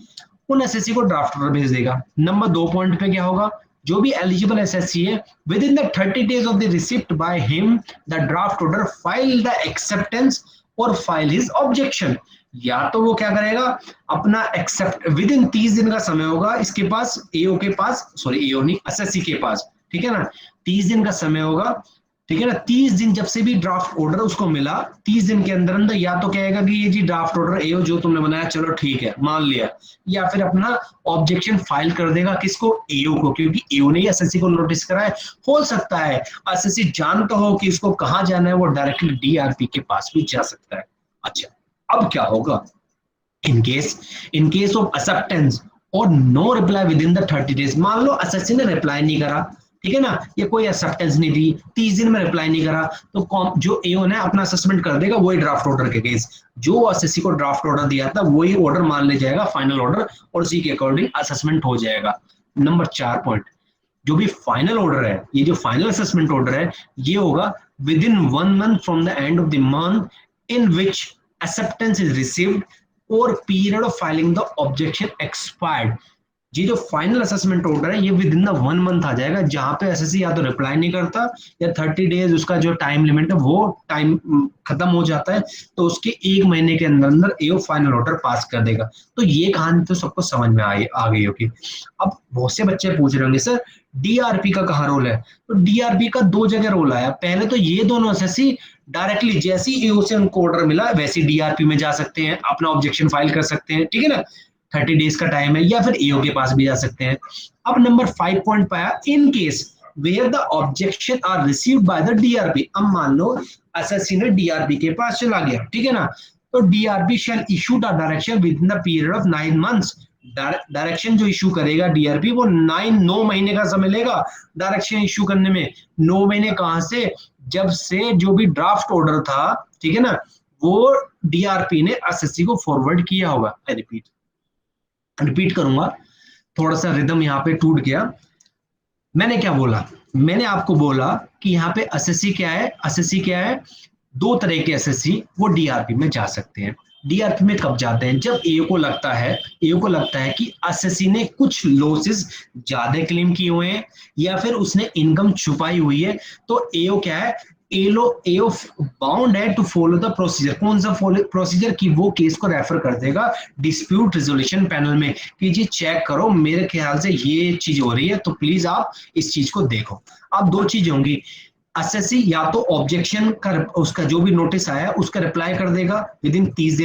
उन एसएससी को ड्राफ्ट ऑर्डर भेज देगा। नंबर 2 पॉइंट पे क्या होगा, जो भी एलिजिबल एसएससी है with in the 30 days of the receipt by him the draft order file the acceptance और फाइल हिज ऑब्जेक्शन, या तो वो क्या करेगा, अपना एक्सेप्ट विद इन 30 दिन का समय होगा इसके पास, एओ के पास, सॉरी एओ नहीं, एसएससी के पास, ठीक है ना, 30 दिन का समय होगा, ठीक है ना। 30 दिन जब से भी ड्राफ्ट ऑर्डर उसको मिला, 30 दिन के अंदर अंदर या तो कहेगा कि ये जी ड्राफ्ट ऑर्डर एओ जो तुमने बनाया चलो ठीक है मान लिया, या फिर अपना ऑब्जेक्शन फाइल कर देगा, किसको, एओ को, क्योंकि एओ ने एसएससी को नोटिस करा है। हो सकता है एसएससी जानता हो कि इसको कहाँ जाना है, वो डायरेक्टली डीआरपी के पास भी जा सकता है। अच्छा, अब क्या होगा, इन केस ऑफ एक्सेप्टेंस और no reply within the 30 days, मान लो एसएससी ने रिप्लाई नहीं करा, ठीक है ना, ये कोई एक्सेप्टेंस नहीं दी, 30 दिन में रिप्लाई नहीं करा, तो जो एओ ने अपना असेसमेंट कर देगा वही ड्राफ्ट ऑर्डर के केस, जो एसएससी को ड्राफ्ट ऑर्डर दिया था वही ऑर्डर मान ले जाएगा फाइनल ऑर्डर, और उसी के अकॉर्डिंग असेसमेंट हो जाएगा। नंबर 4 पॉइंट, जो भी फाइनल ऑर्डर है, ये जो फाइनल असेसमेंट ऑर्डर है, ये होगा within 1 month from the end of the month in which acceptance is received or period of filing the objection expired. ये जो फाइनल असेसमेंट ऑर्डर है ये विद इन द 1 month आ जाएगा, जहां पे एसएससी या तो रिप्लाई नहीं करता या 30 डेज उसका जो टाइम लिमिट है वो टाइम खत्म हो जाता है, तो उसके 1 महीने के अंदर अंदर एओ फाइनल ऑर्डर पास कर देगा। तो ये कहानी तो सबको समझ में आ गई होगी। अब बहुत से बच्चे पूछ रहे होंगे सर डीआरपी का कहाँ रोल है, तो डीआरपी का 2 जगह रोल आया। पहले तो ये दोनों एसएससी डायरेक्टली जैसे ही एओ से उनको ऑर्डर मिला वैसे डीआरपी में जा सकते हैं, अपना ऑब्जेक्शन फाइल कर सकते हैं, ठीक है ना, 30 डेज का टाइम है, या फिर एओ के पास भी जा सकते हैं। अब नंबर 5 पॉइंट पाया, in case where the objection are received by the DRP. अब मान लो एसएससी ने डीआरपी के पास चला गया, ठीक है ना, तो DRP shall issue the direction with in the period of 9 months। Direction जो इशू करेगा डीआरपी वो 9 महीने का समय लेगा डायरेक्शन इशू करने में। 9 महीने कहां से, जब से जो भी ड्राफ्ट ऑर्डर था, ठीक है ना, वो डीआरपी ने एसएससी को फॉरवर्ड किया होगा। रिपीट करूंगा, थोड़ा सा रिदम यहाँ पे टूट गया। मैंने क्या बोला, मैंने आपको बोला कि यहाँ पे एसएससी क्या है, एसएससी क्या है, 2 तरह के एसएससी वो डीआरपी में जा सकते हैं। डीआरपी में कब जाते हैं, जब एओ को लगता है कि एसएससी ने कुछ लॉसेस ज्यादा क्लेम किए हुए हैं या फिर उसने इनकम छुपाई हुई है, तो एओ क्या है, एओ बाउंड है टू फॉलो द प्रोसीजर। कौन सा प्रोसीजर, कि वो केस को रेफर कर देगा डिस्प्यूट रेजोल्यूशन पैनल में कि जी चेक करो, मेरे ख्याल से ये चीज हो रही है, तो प्लीज आप इस चीज को देखो। अब 2 चीजें होंगी, एसएससी या तो ऑब्जेक्शन का उसका जो भी नोटिस आया उसका रिप्लाई कर देगा विद इन 30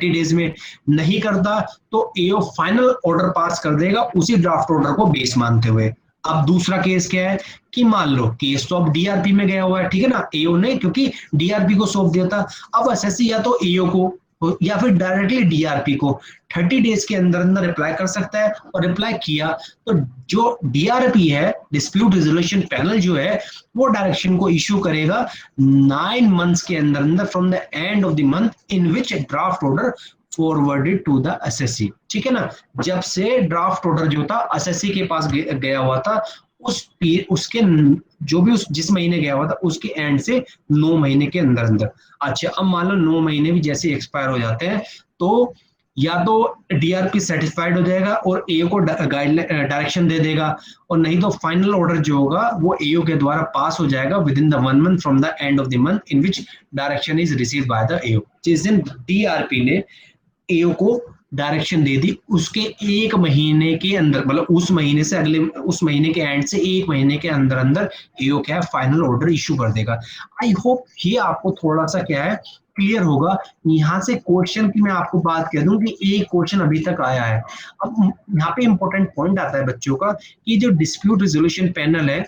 डेज में, नहीं करता तो एओ फाइनल ऑर्डर पास कर देगा उसी ड्राफ्ट ऑर्डर को बेस मानते हुए। अब दूसरा केस क्या है कि मान लो केस तो अब डीआरपी में गया हुआ है, ठीक है ना, एओ ने क्योंकि डीआरपी को सौंप दिया था। अब एसएससी या तो एओ को या फिर डायरेक्टली डीआरपी को 30 डेज के अंदर अंदर रिप्लाई कर सकता है, और रिप्लाई किया तो जो डीआरपी है, डिस्प्यूट रेजोल्यूशन पैनल जो है, वो डायरेक्शन को इशू करेगा 9 months के अंदर अंदर from the end of the month in which draft order forwarded to the assessee, ठीक है ना। जब से ड्राफ्ट ऑर्डर जो था एसएससी के पास गया हुआ था, उसके जो भी जिस महीने गया हुआ था उसके एंड से 9 महीने के अंदर अंदर। अच्छा, अब मान लो 9 महीने भी जैसे एक्सपायर हो जाते हैं तो या तो डीआरपी सेटिस्फाइड हो जाएगा और एओ को डायरेक्शन दे देगा, और नहीं तो फाइनल ऑर्डर जो होगा वो एओ के द्वारा पास हो जाएगा with in the 1 month from the end of the month in which direction is received by the एओ। जिस दिन डीआरपी ने एओ को डायरेक्शन दे दी उसके 1 महीने के अंदर, मतलब उस महीने से अगले उस महीने के एंड से 1 महीने के अंदर अंदर एओ क्या है फाइनल ऑर्डर इशू कर देगा। आई होप ये आपको थोड़ा सा क्या है क्लियर होगा। यहाँ से क्वेश्चन की मैं आपको बात कह दूं कि एक क्वेश्चन अभी तक आया है। अब यहाँ पे इंपॉर्टेंट पॉइंट आता है बच्चों का कि जो डिस्प्यूट रेजोल्यूशन पैनल है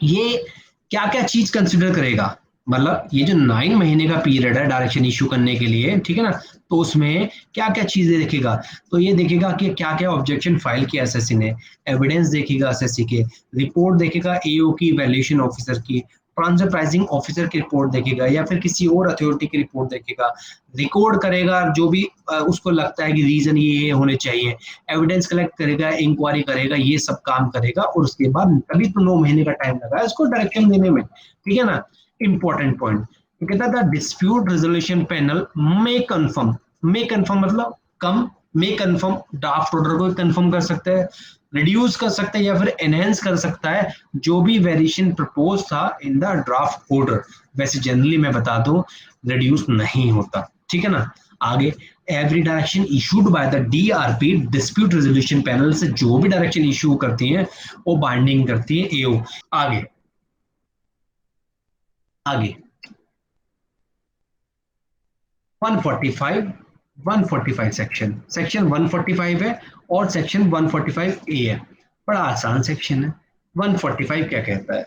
ये क्या क्या चीज कंसिडर करेगा, मतलब ये जो 9 महीने का पीरियड है डायरेक्शन इशू करने के लिए, ठीक है ना, तो उसमें क्या क्या चीजें देखेगा, तो ये देखेगा कि क्या क्या ऑब्जेक्शन फाइल किया एसएससी ने, एविडेंस देखेगा एसएससी के, रिपोर्ट देखेगा एओ की, वैल्यूएशन ऑफिसर की, ट्रांसफर प्राइसिंग ऑफिसर की रिपोर्ट देखेगा या फिर किसी और अथॉरिटी की रिपोर्ट देखेगा, रिकॉर्ड करेगा जो भी उसको लगता है कि रीजन ये होने चाहिए, एविडेंस कलेक्ट करेगा, इंक्वायरी करेगा, ये सब काम करेगा, और उसके बाद तभी तो 9 महीने का टाइम लगा है इसको डायरेक्शन देने में, ठीक है ना। इंपॉर्टेंट पॉइंट कहता था डिस्प्यूट रेजोल्यूशन पैनल में कंफर्म मतलब में कंफर्म ड्राफ्ट ऑर्डर को कंफर्म कर सकता है, रिड्यूस कर सकता है या फिर एनहेंस कर सकता है जो भी वेरिएशन प्रपोज था इन द ड्राफ्ट ऑर्डर। वैसे जनरली मैं बता दूं रिड्यूस नहीं होता, ठीक है ना। आगे every direction issued by the DRP dispute resolution panel से जो भी डायरेक्शन इशू करती हैं वो बाइंडिंग करती है AO। आगे आगे 145 सेक्शन 145 है और सेक्शन 145A है। बड़ा आसान सेक्शन है। 145 क्या कहता है,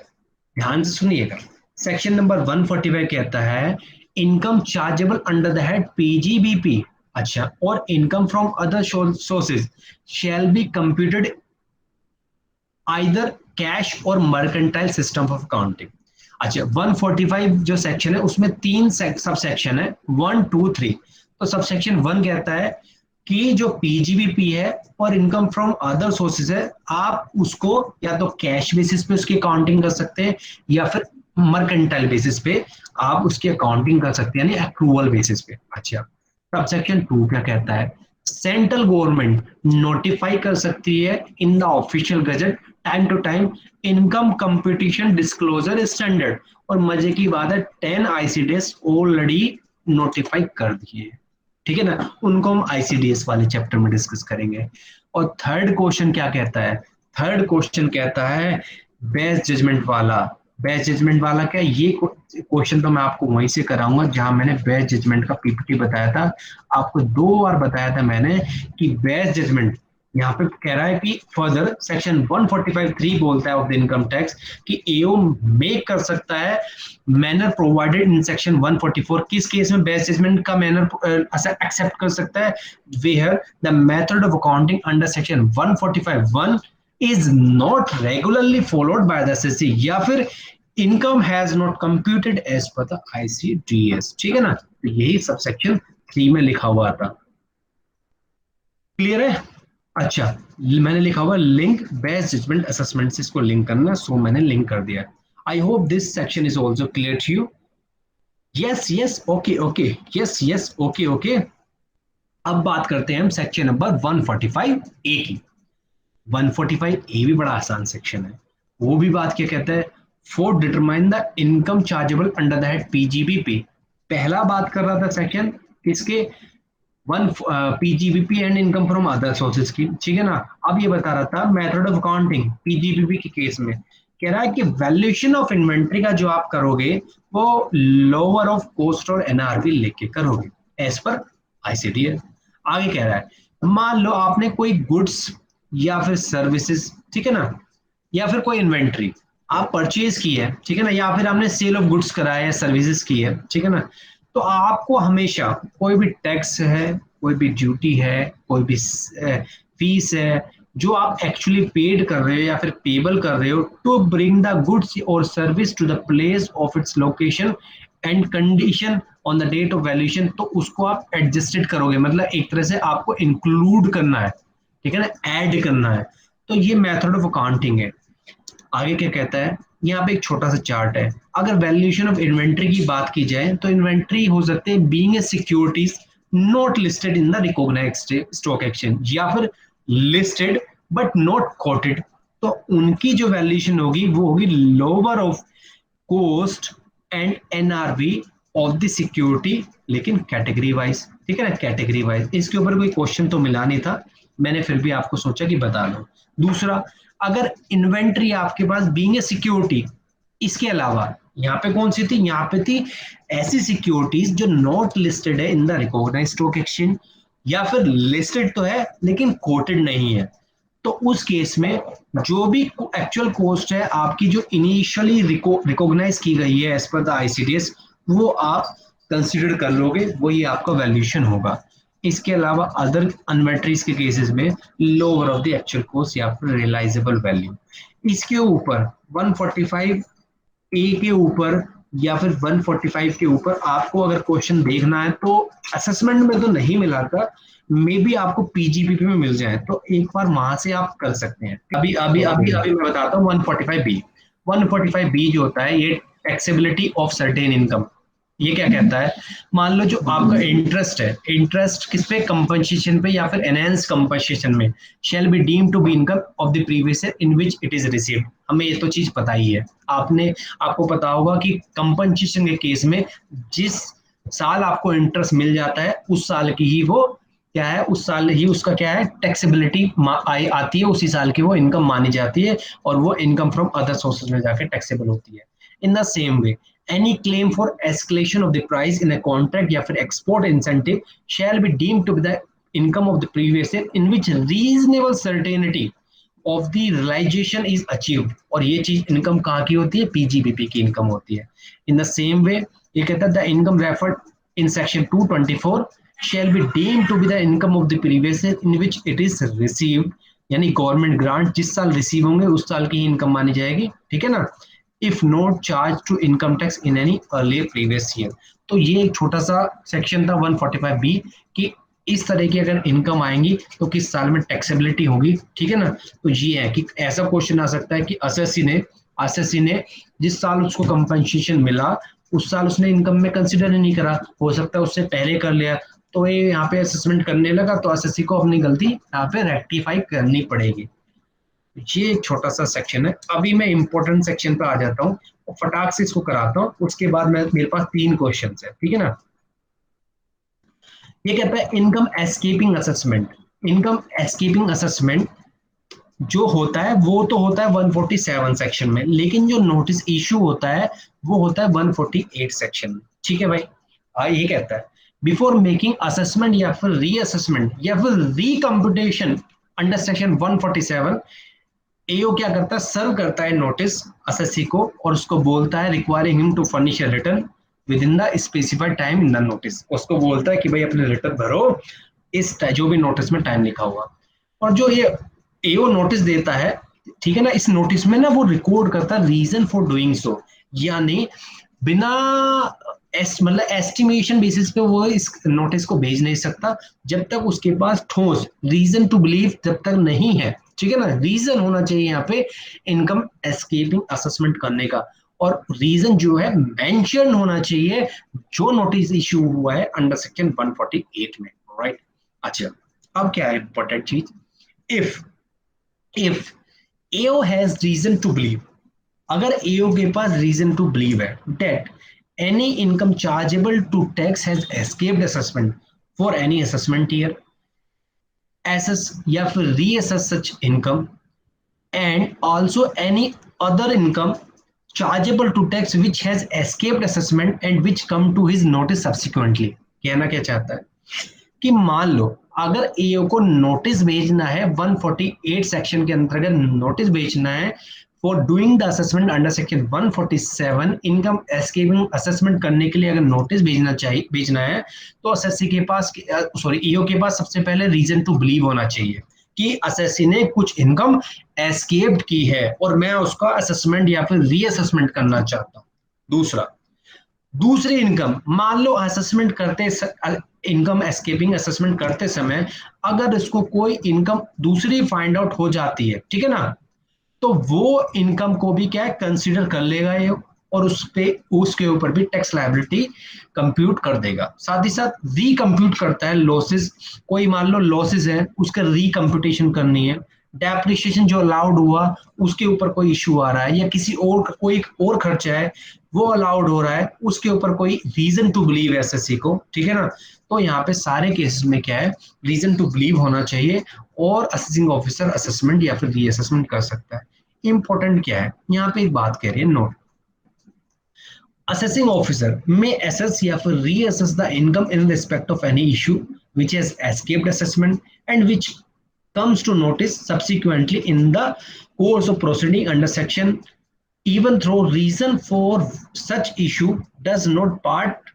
ध्यान से सुनिएगा। सेक्शन नंबर 145 कहता है income chargeable under the head PGBP, अच्छा, और income from other sources shall be computed either cash और मर्केंटाइल सिस्टम ऑफ अकाउंटिंग। अच्छा, 145 जो सेक्शन है उसमें 3 सब सेक्शन है, 1, 2, 3। तो सब सेक्शन 1 कहता है कि जो PGBP है और इनकम फ्रॉम अदर सोर्सेज है, आप उसको या तो कैश बेसिस पे उसकी अकाउंटिंग कर सकते हैं या फिर मर्केंटाइल बेसिस पे आप उसकी अकाउंटिंग कर सकते हैं, यानी एक्रूअल बेसिस पे। अच्छा, सब सेक्शन 2 क्या कहता है, सेंट्रल गवर्नमेंट नोटिफाई कर सकती है in the official gazette time to time income computation disclosure standard, और मजे की बात है 10 ICDS ऑलरेडी नोटिफाई कर दिए, ठीक है ना, उनको हम ICDS वाले चैप्टर में डिस्कस करेंगे। और थर्ड क्वेश्चन क्या कहता है, थर्ड क्वेश्चन कहता है बेस्ट जजमेंट वाला। बेस्ट जजमेंट वाला क्या, ये क्वेश्चन तो मैं आपको वहीं से कराऊंगा जहां मैंने बेस्ट जजमेंट का PPT बताया था। आपको 2 बार बताया था मैंने कि बेस्ट जजमेंट यहाँ पे कह रहा है कि फर्दर सेक्शन 145(3) बोलता है ऑफ द इनकम टैक्स कि AO मेक कर सकता है मैनर प्रोवाइडेड इन सेक्शन 144। किस केस में बेस्ट जजमेंट का मैनर एक्सेप्ट कर सकता है, where the method of accounting under section 145(1) is not regularly followed by the SSC, या फिर income has not computed as per the ICDS, ठीक है ना। तो यही सब सेक्शन 3 में लिखा हुआ था। क्लियर है? अच्छा, मैंने लिखा हुआ लिंक बेस्ट जजमेंट असेसमेंट से इसको लिंक करना, सो मैंने लिंक कर दिया। I hope this section is also clear to you. Yes yes, okay okay, yes yes, okay okay. अब बात करते हैं हम सेक्शन नंबर 145A की। 145A भी बड़ा आसान सेक्शन है। वो भी बात क्या कहता है, for determine the income chargeable under the head PGBP। पहला बात कर रहा था सेक्शन किसके, PGBP and income from other sources की, ठीक है ना। अब ये बता रहा था मेथड ऑफ अकाउंटिंग PGBP के केस में कह रहा है कि वैल्यूएशन ऑफ इन्वेंट्री का जो आप करोगे वो लोअर ऑफ कॉस्ट और NRV लेके करोगे एज पर ICDS। आगे कह रहा है, मान लो आपने कोई गुड्स या फिर सर्विसेज, ठीक है ना, या फिर कोई इन्वेंट्री आप परचेज की है, ठीक है ना, या फिर आपने सेल ऑफ गुड्स कराया है, सर्विसेज की है, ठीक है ना। तो आपको हमेशा कोई भी टैक्स है, कोई भी ड्यूटी है, कोई भी फीस है जो आप एक्चुअली पेड कर रहे हो या फिर पेबल कर रहे हो टू ब्रिंग द गुड्स और service to the place of its location and condition on the date of valuation, तो उसको आप एडजस्टेड करोगे, मतलब एक तरह से आपको इंक्लूड करना है, ठीक है ना, ऐड करना है। तो ये मेथड ऑफ अकाउंटिंग है। आगे क्या कहता है, यहाँ पे एक छोटा सा चार्ट है। अगर वैल्यूएशन ऑफ इन्वेंट्री की बात की जाए तो इन्वेंट्री हो सकते हैं being a securities not listed in the recognised stock exchange, या फिर लिस्टेड बट नॉट कोटेड, तो उनकी जो वैल्यूएशन होगी वो होगी lower of cost and NRV of the security, लेकिन कैटेगरी वाइज, ठीक है ना, कैटेगरी वाइज। इसके ऊपर कोई क्वेश्चन तो मिला नहीं था, मैंने फिर भी आपको सोचा कि बता दो। दूसरा, अगर इन्वेंट्री आपके पास बीइंग ए सिक्योरिटी, इसके अलावा यहाँ पे कौन सी थी, यहाँ पे थी ऐसी सिक्योरिटीज जो नॉट लिस्टेड है in the recognised stock exchange, या फिर लिस्टेड तो है लेकिन कोटेड नहीं है, तो उस केस में जो भी एक्चुअल कॉस्ट है आपकी जो इनिशियली रिकॉग्नाइज की गई है एज पर द ICDS, वो आप कंसिडर कर लोगे, वही आपका वैल्यूएशन होगा। इसके अलावा अदर इन्वेंटरीज के केसेस में lower of the actual cost या फिर रियलाइजेबल वैल्यू। इसके ऊपर 145A के ऊपर या फिर 145 के ऊपर आपको अगर क्वेश्चन देखना है तो असेसमेंट में तो नहीं मिला था, मे बी आपको PGBP में मिल जाए, तो एक बार वहां से आप कर सकते हैं। अभी अभी अभी अभी मैं बताता हूँ 145B जो होता है, ये टैक्सेबिलिटी ऑफ सर्टेन इनकम। ये क्या कहता है, मान लो जो आपका इंटरेस्ट है, इंटरेस्ट किस पे, कंपनसेशन पे या फिर एनहांस कंपनसेशन में, shall be deemed to be income of the previous year in which it is received. हमें ये तो चीज पता ही है, आपको पता होगा कि कंपनसेशन के केस में जिस साल आपको इंटरेस्ट मिल जाता है, उस साल की ही वो क्या है, उस साल ही उसका क्या है टैक्सेबिलिटी आती है, उसी साल की वो इनकम मानी जाती है और वो इनकम फ्रॉम अदर सोर्सेज में जाके टैक्सेबल होती है। In the same way any claim for escalation of the price in a contract या फिर export incentive shall be deemed to be the income of the previous year in which reasonable certainty of the realization is achieved। और ये चीज income कहाँ की होती है, PGBP की इनकम होती है। इन द सेम वे ये कहता है the income referred in section 224 shall be deemed to be the income of the previous year in which it is received, यानी गवर्नमेंट ग्रांट जिस साल रिसीव होंगे उस साल की इनकम मानी जाएगी, ठीक है ना। If not charge to income tax in any earlier previous year. तो ये एक छोटा सा सेक्शन था 145B कि इस तरह की अगर इनकम आएंगी तो किस साल में टैक्सेबिलिटी होगी, ठीक है ना। तो ये है कि ऐसा क्वेश्चन आ सकता है कि एसएससी ने जिस साल उसको कंपनसेशन मिला उस साल उसने इनकम में कंसिडर ही नहीं करा, हो सकता है उससे पहले कर लिया, तो ये यहाँ पे असेसमेंट करने लगा, तो एसएससी को अपनी गलती यहाँ पे रेक्टिफाई करनी पड़ेगी। ये एक छोटा सा सेक्शन है। अभी मैं इंपॉर्टेंट सेक्शन पे आ जाता हूँ और फटाक से इसको कराता हूँ, उसके बाद मेरे पास 3 क्वेश्चन है, ठीक है ना। ये कहता है income escaping assessment. Income escaping assessment जो होता है वो तो होता है 147 सेक्शन में, लेकिन जो नोटिस इशू होता है वो होता है 148 सेक्शन में, ठीक है भाई। ये कहता है बिफोर मेकिंग असेसमेंट या फिर रीअसेसमेंट या फिर रिकम्प्यूटेशन अंडर सेक्शन 147 एओ क्या करता है, सर्व करता है नोटिस एसएससी को और उसको बोलता है requiring him to furnish a return within the specified time in the notice. उसको बोलता है कि भाई अपने रिटर्न भरो इस जो भी नोटिस में टाइम लिखा हुआ। और जो ये एओ नोटिस देता है, ठीक है ना, इस नोटिस में ना वो रिकॉर्ड करता है रीजन फॉर डूइंग सो, यानी बिना मतलब एस्टिमेशन बेसिस पे वो इस नोटिस को भेज नहीं सकता जब तक उसके पास ठोस रीजन टू बिलीव जब तक नहीं है, ठीक है ना। रीजन होना चाहिए यहाँ पे इनकम एस्केपिंग असेसमेंट करने का, और रीजन जो है मेंशन होना चाहिए जो नोटिस इशू हुआ है अंडर सेक्शन 148 में, राइट। अच्छा, अब क्या है इंपॉर्टेंट चीज, if AO has reason to believe, अगर एओ के पास रीजन टू बिलीव है that any income chargeable to tax has escaped assessment for any assessment year, assess या फिर reassess such income and also any other income chargeable to tax which has escaped assessment and which come to his notice subsequently। कहना क्या चाहता है कि मान लो अगर एओ को नोटिस भेजना है 148 सेक्शन के अंतर्गत नोटिस भेजना है for doing the assessment under section 147 income escaping assessment करने के लिए अगर नोटिस भेजना है तो एसएससी के पास ईओ के पास सबसे पहले रीजन टू बिलीव होना चाहिए कि एसएससी ने कुछ इनकम एस्केप्ड की है और मैं उसका असेसमेंट या फिर रीअसेसमेंट करना चाहता हूं। दूसरी इनकम, मान लो असेसमेंट करते इनकम एस्केपिंग असेसमेंट करते समय अगर इसको कोई इनकम दूसरी फाइंड आउट हो जाती है, ठीक है ना, तो वो इनकम को भी क्या है कंसीडर कर लेगा ये और उसके ऊपर भी टैक्स लायबिलिटी कंप्यूट कर देगा। साथ ही साथ रीकंप्यूट करता है लॉसेस, कोई मान लो लॉसेस है उसका रीकंप्यूटेशन करनी है, डेप्रिसिएशन जो अलाउड हुआ उसके ऊपर कोई इशू आ रहा है या किसी और कोई और खर्चा है वो अलाउड हो रहा है उसके ऊपर कोई रीजन टू बिलीव है एसएससी को, ठीक है ना। तो यहाँ पे सारे केसेस में क्या है रीजन टू बिलीव होना चाहिए और असेसिंग ऑफिसर असेसमेंट या फिर रीअसेसमेंट कर सकता है। इंपॉर्टेंट क्या है यहाँ पे एक बात कह रही है note, assessing officer may assess या फिर reassess the income in respect of any issue which has escaped assessment and which comes to notice subsequently in the course of proceeding under section, even though reason for such issue does not part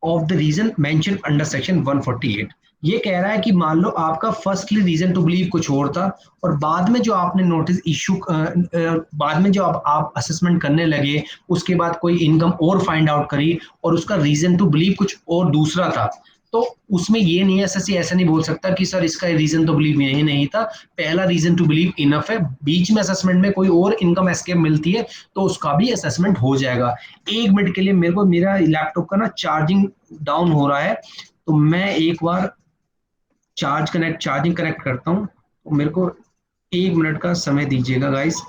of the reason mentioned under section 148। ये कह रहा है कि मान लो आपका firstly reason to believe कुछ और था और बाद में जो आपने नोटिस इशू बाद में जो आप असेसमेंट करने लगे उसके बाद कोई इनकम और फाइंड आउट करी और उसका रीजन टू बिलीव कुछ और दूसरा था, तो उसमें ये नहीं है एसएससी ऐसा नहीं बोल सकता कि सर इसका रीजन टू बिलीव यही नहीं था, पहला रीजन टू बिलीव इनफ है, बीच में असेसमेंट में कोई और इनकम एस्केप मिलती है तो उसका भी असेसमेंट हो जाएगा। 1 मिनट के लिए मेरा लैपटॉप का ना चार्जिंग डाउन हो रहा है तो मैं एक बार चार्जिंग कनेक्ट करता हूँ, तो मेरे को 1 मिनट का समय दीजिएगा गाइस।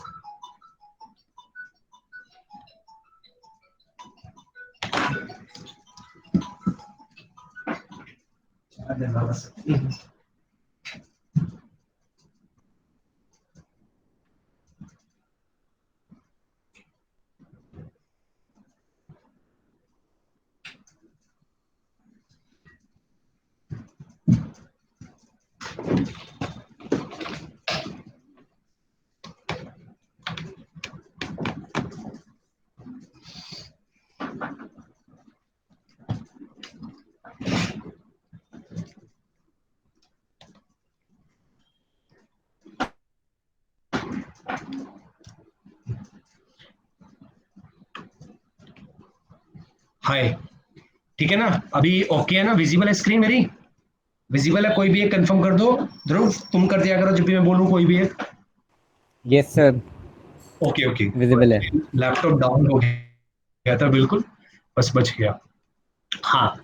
हाय, ठीक है ना? अभी ओके है ना? विजिबल है स्क्रीन मेरी? विजिबल है? कोई भी एक कंफर्म कर दो। ध्रुव तुम कर दिया करो जब भी मैं बोलूं, कोई भी एक। Yes sir, okay okay. Visible है। लैपटॉप डाउन हो गया था बिल्कुल, बस बच गया। हाँ,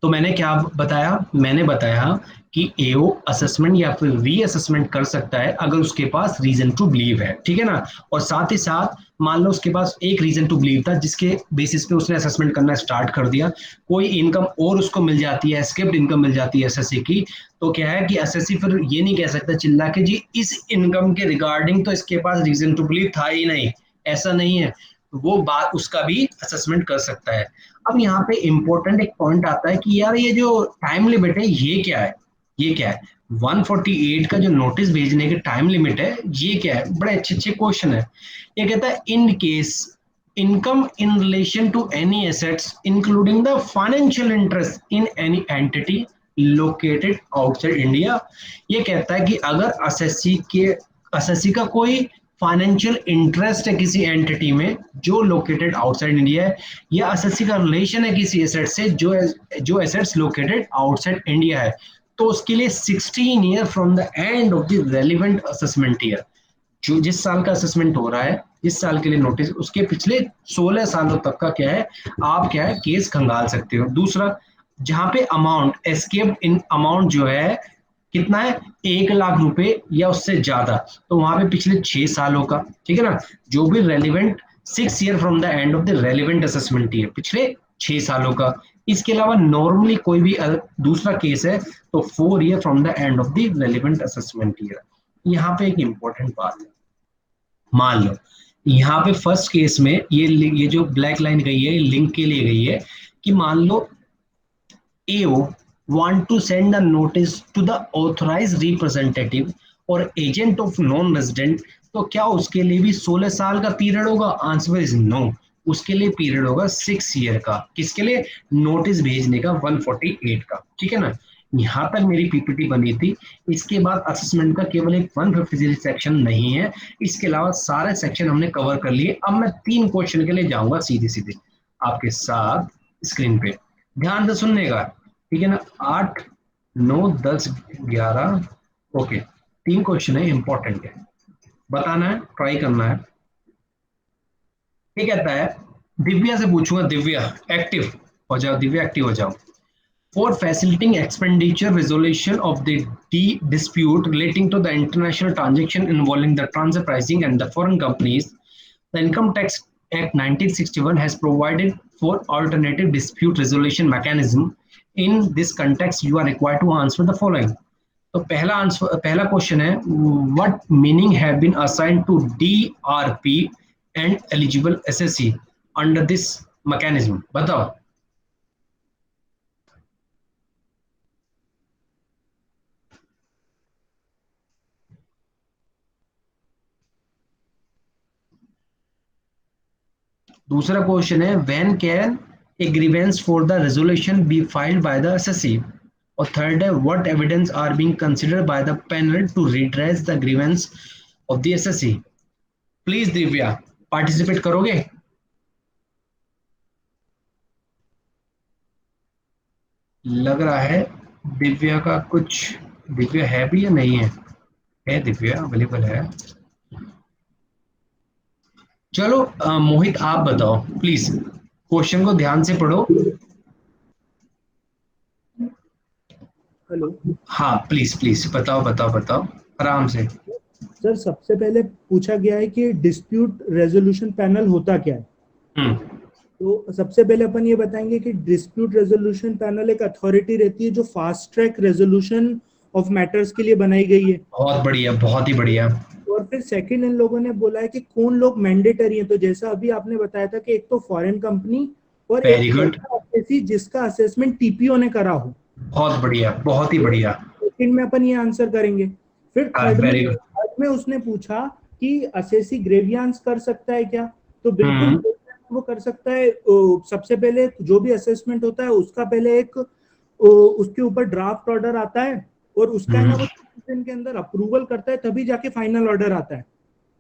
तो मैंने क्या बताया? मैंने बताया कि एओ असेसमेंट या फिर रीअसेसमेंट कर सकता है अगर उसके पास रीजन टू बिलीव है, ठीक है ना? और साथ ही साथ मान लो उसके पास एक रीजन टू बिलीव था जिसके बेसिस पे उसने असेसमेंट करना स्टार्ट कर दिया, कोई इनकम और उसको मिल जाती है, स्किप्ड इनकम मिल जाती है एसएससी की, तो क्या है कि एसएससी फिर ये नहीं कह सकता चिल्ला के जी इस इनकम के रिगार्डिंग तो इसके पास रीजन टू बिलीव था ही नहीं, ऐसा नहीं है। वो बात उसका भी असेसमेंट कर सकता है। अब यहाँ पे इंपॉर्टेंट एक पॉइंट आता है कि यार ये जो टाइम लिमिट है ये क्या है? ये क्या है? 148 का जो नोटिस भेजने के टाइम लिमिट है ये क्या है? बड़े अच्छे अच्छे क्वेश्चन है। ये कहता है in case income in relation to any assets including the financial interest in any entity located outside India. ये कहता है कि अगर एसएससी का कोई फाइनेंशियल इंटरेस्ट है किसी एंटिटी में जो लोकेटेड आउटसाइड इंडिया है, या एसएससी का रिलेशन है किसी एसेट से जो एसेट्स लोकेटेड आउटसाइड इंडिया है, तो उसके लिए 16 year from the end of the relevant assessment year, जो जिस साल का असेसमेंट हो रहा है जिस साल के लिए नोटिस, उसके पिछले 16 सालों तक का क्या है, आप क्या है केस खंगाल सकते हो। दूसरा, जहां पे अमाउंट एस्केप इन अमाउंट जो है कितना है, 1 लाख रुपए या उससे ज्यादा, तो वहां पे पिछले 6 सालों का, ठीक है ना, जो भी relevant 6 year from the end of the relevant assessment year, पिछले 6 सालों का। इसके अलावा नॉर्मली कोई भी दूसरा केस है तो 4 year from the end of the relevant assessment year. यहाँ पे एक इंपॉर्टेंट बात है, मान लो यहाँ पे फर्स्ट केस में ये जो ब्लैक लाइन गई है लिंक के लिए गई है कि मान लो AO want to send a notice to the authorized representative और agent of non-resident, तो क्या उसके लिए भी 16 साल का पीरियड होगा? आंसर इज नो, उसके लिए पीरियड होगा 6 ईयर का। किसके लिए? नोटिस भेजने का 148 का, ठीक है ना? यहाँ तक मेरी पीपीटी बनी थी। इसके बाद असेसमेंट का केवल एक 153 सेक्शन नहीं है, इसके अलावा सारे सेक्शन हमने कवर कर लिए। अब मैं 3 क्वेश्चन के लिए जाऊंगा सीधे सीधे आपके साथ स्क्रीन पे, ध्यान से सुनने का, ठीक है ना? 8, 9, 10, 11, ओके, 3 क्वेश्चन है, इंपॉर्टेंट है, बताना है, ट्राई करना है। ये कहता है, दिव्या से पूछूंगा, दिव्या एक्टिव हो जाओ, दिव्या एक्टिव हो जाओ। For facilitating expenditure resolution of the dispute relating to the international transaction involving the transfer pricing and the foreign companies, the Income Tax Act 1961 has provided for alternative dispute resolution mechanism. In this context, you are required to answer the following. तो पहला question है, what meaning have been assigned to DRP and eligible SSC under this mechanism? बताओ। दूसरा question है, when can a grievance for the resolution be filed by the assessee. और third है, what evidence are being considered by the panel to redress the grievance of the assessee. Please Divya participate करोगे? लग रहा है दिव्या का कुछ, दिव्या है भी या नहीं है दिव्या अवेलेबल है? चलो मोहित आप बताओ प्लीज, क्वेश्चन को ध्यान से पढ़ो। हेलो हाँ प्लीज प्लीज बताओ बताओ बताओ आराम से। सर, सबसे पहले पूछा गया है कि डिस्प्यूट रेजोल्यूशन पैनल होता क्या है। हम्म, तो सबसे पहले अपन ये बताएंगे कि डिस्प्यूट रेजोल्यूशन पैनल एक अथॉरिटी रहती है जो fast track resolution of matters के लिए बनाई गई है। बहुत बढ़िया, बहुत ही बढ़िया। और फिर सेकंड इन लोगों ने बोला है कि कौन लोग मैंडेटरी हैं। तो जैसा अभी आपने बताया था कि एक तो फॉरेन कंपनी और वेरी एक गुड, ऐसी जिसका असेसमेंट टीपीओ ने करा हो। बहुत बढ़िया, बहुत ही बढ़िया। सेकंड में अपन ये आंसर करेंगे। फिर थर्ड वेरी गुड। में उसने पूछा कि असेसी ग्रेवियांस कर सकता है क्या। तो बिल्कुल वो कर सकता है। सबसे पहले जो भी असेसमेंट होता है उसका पहले एक उसके ऊपर ड्राफ्ट ऑर्डर आता है और उसका ना वो दिन के अंदर अप्रूवल करता है, तभी जाके फाइनल ऑर्डर आता है।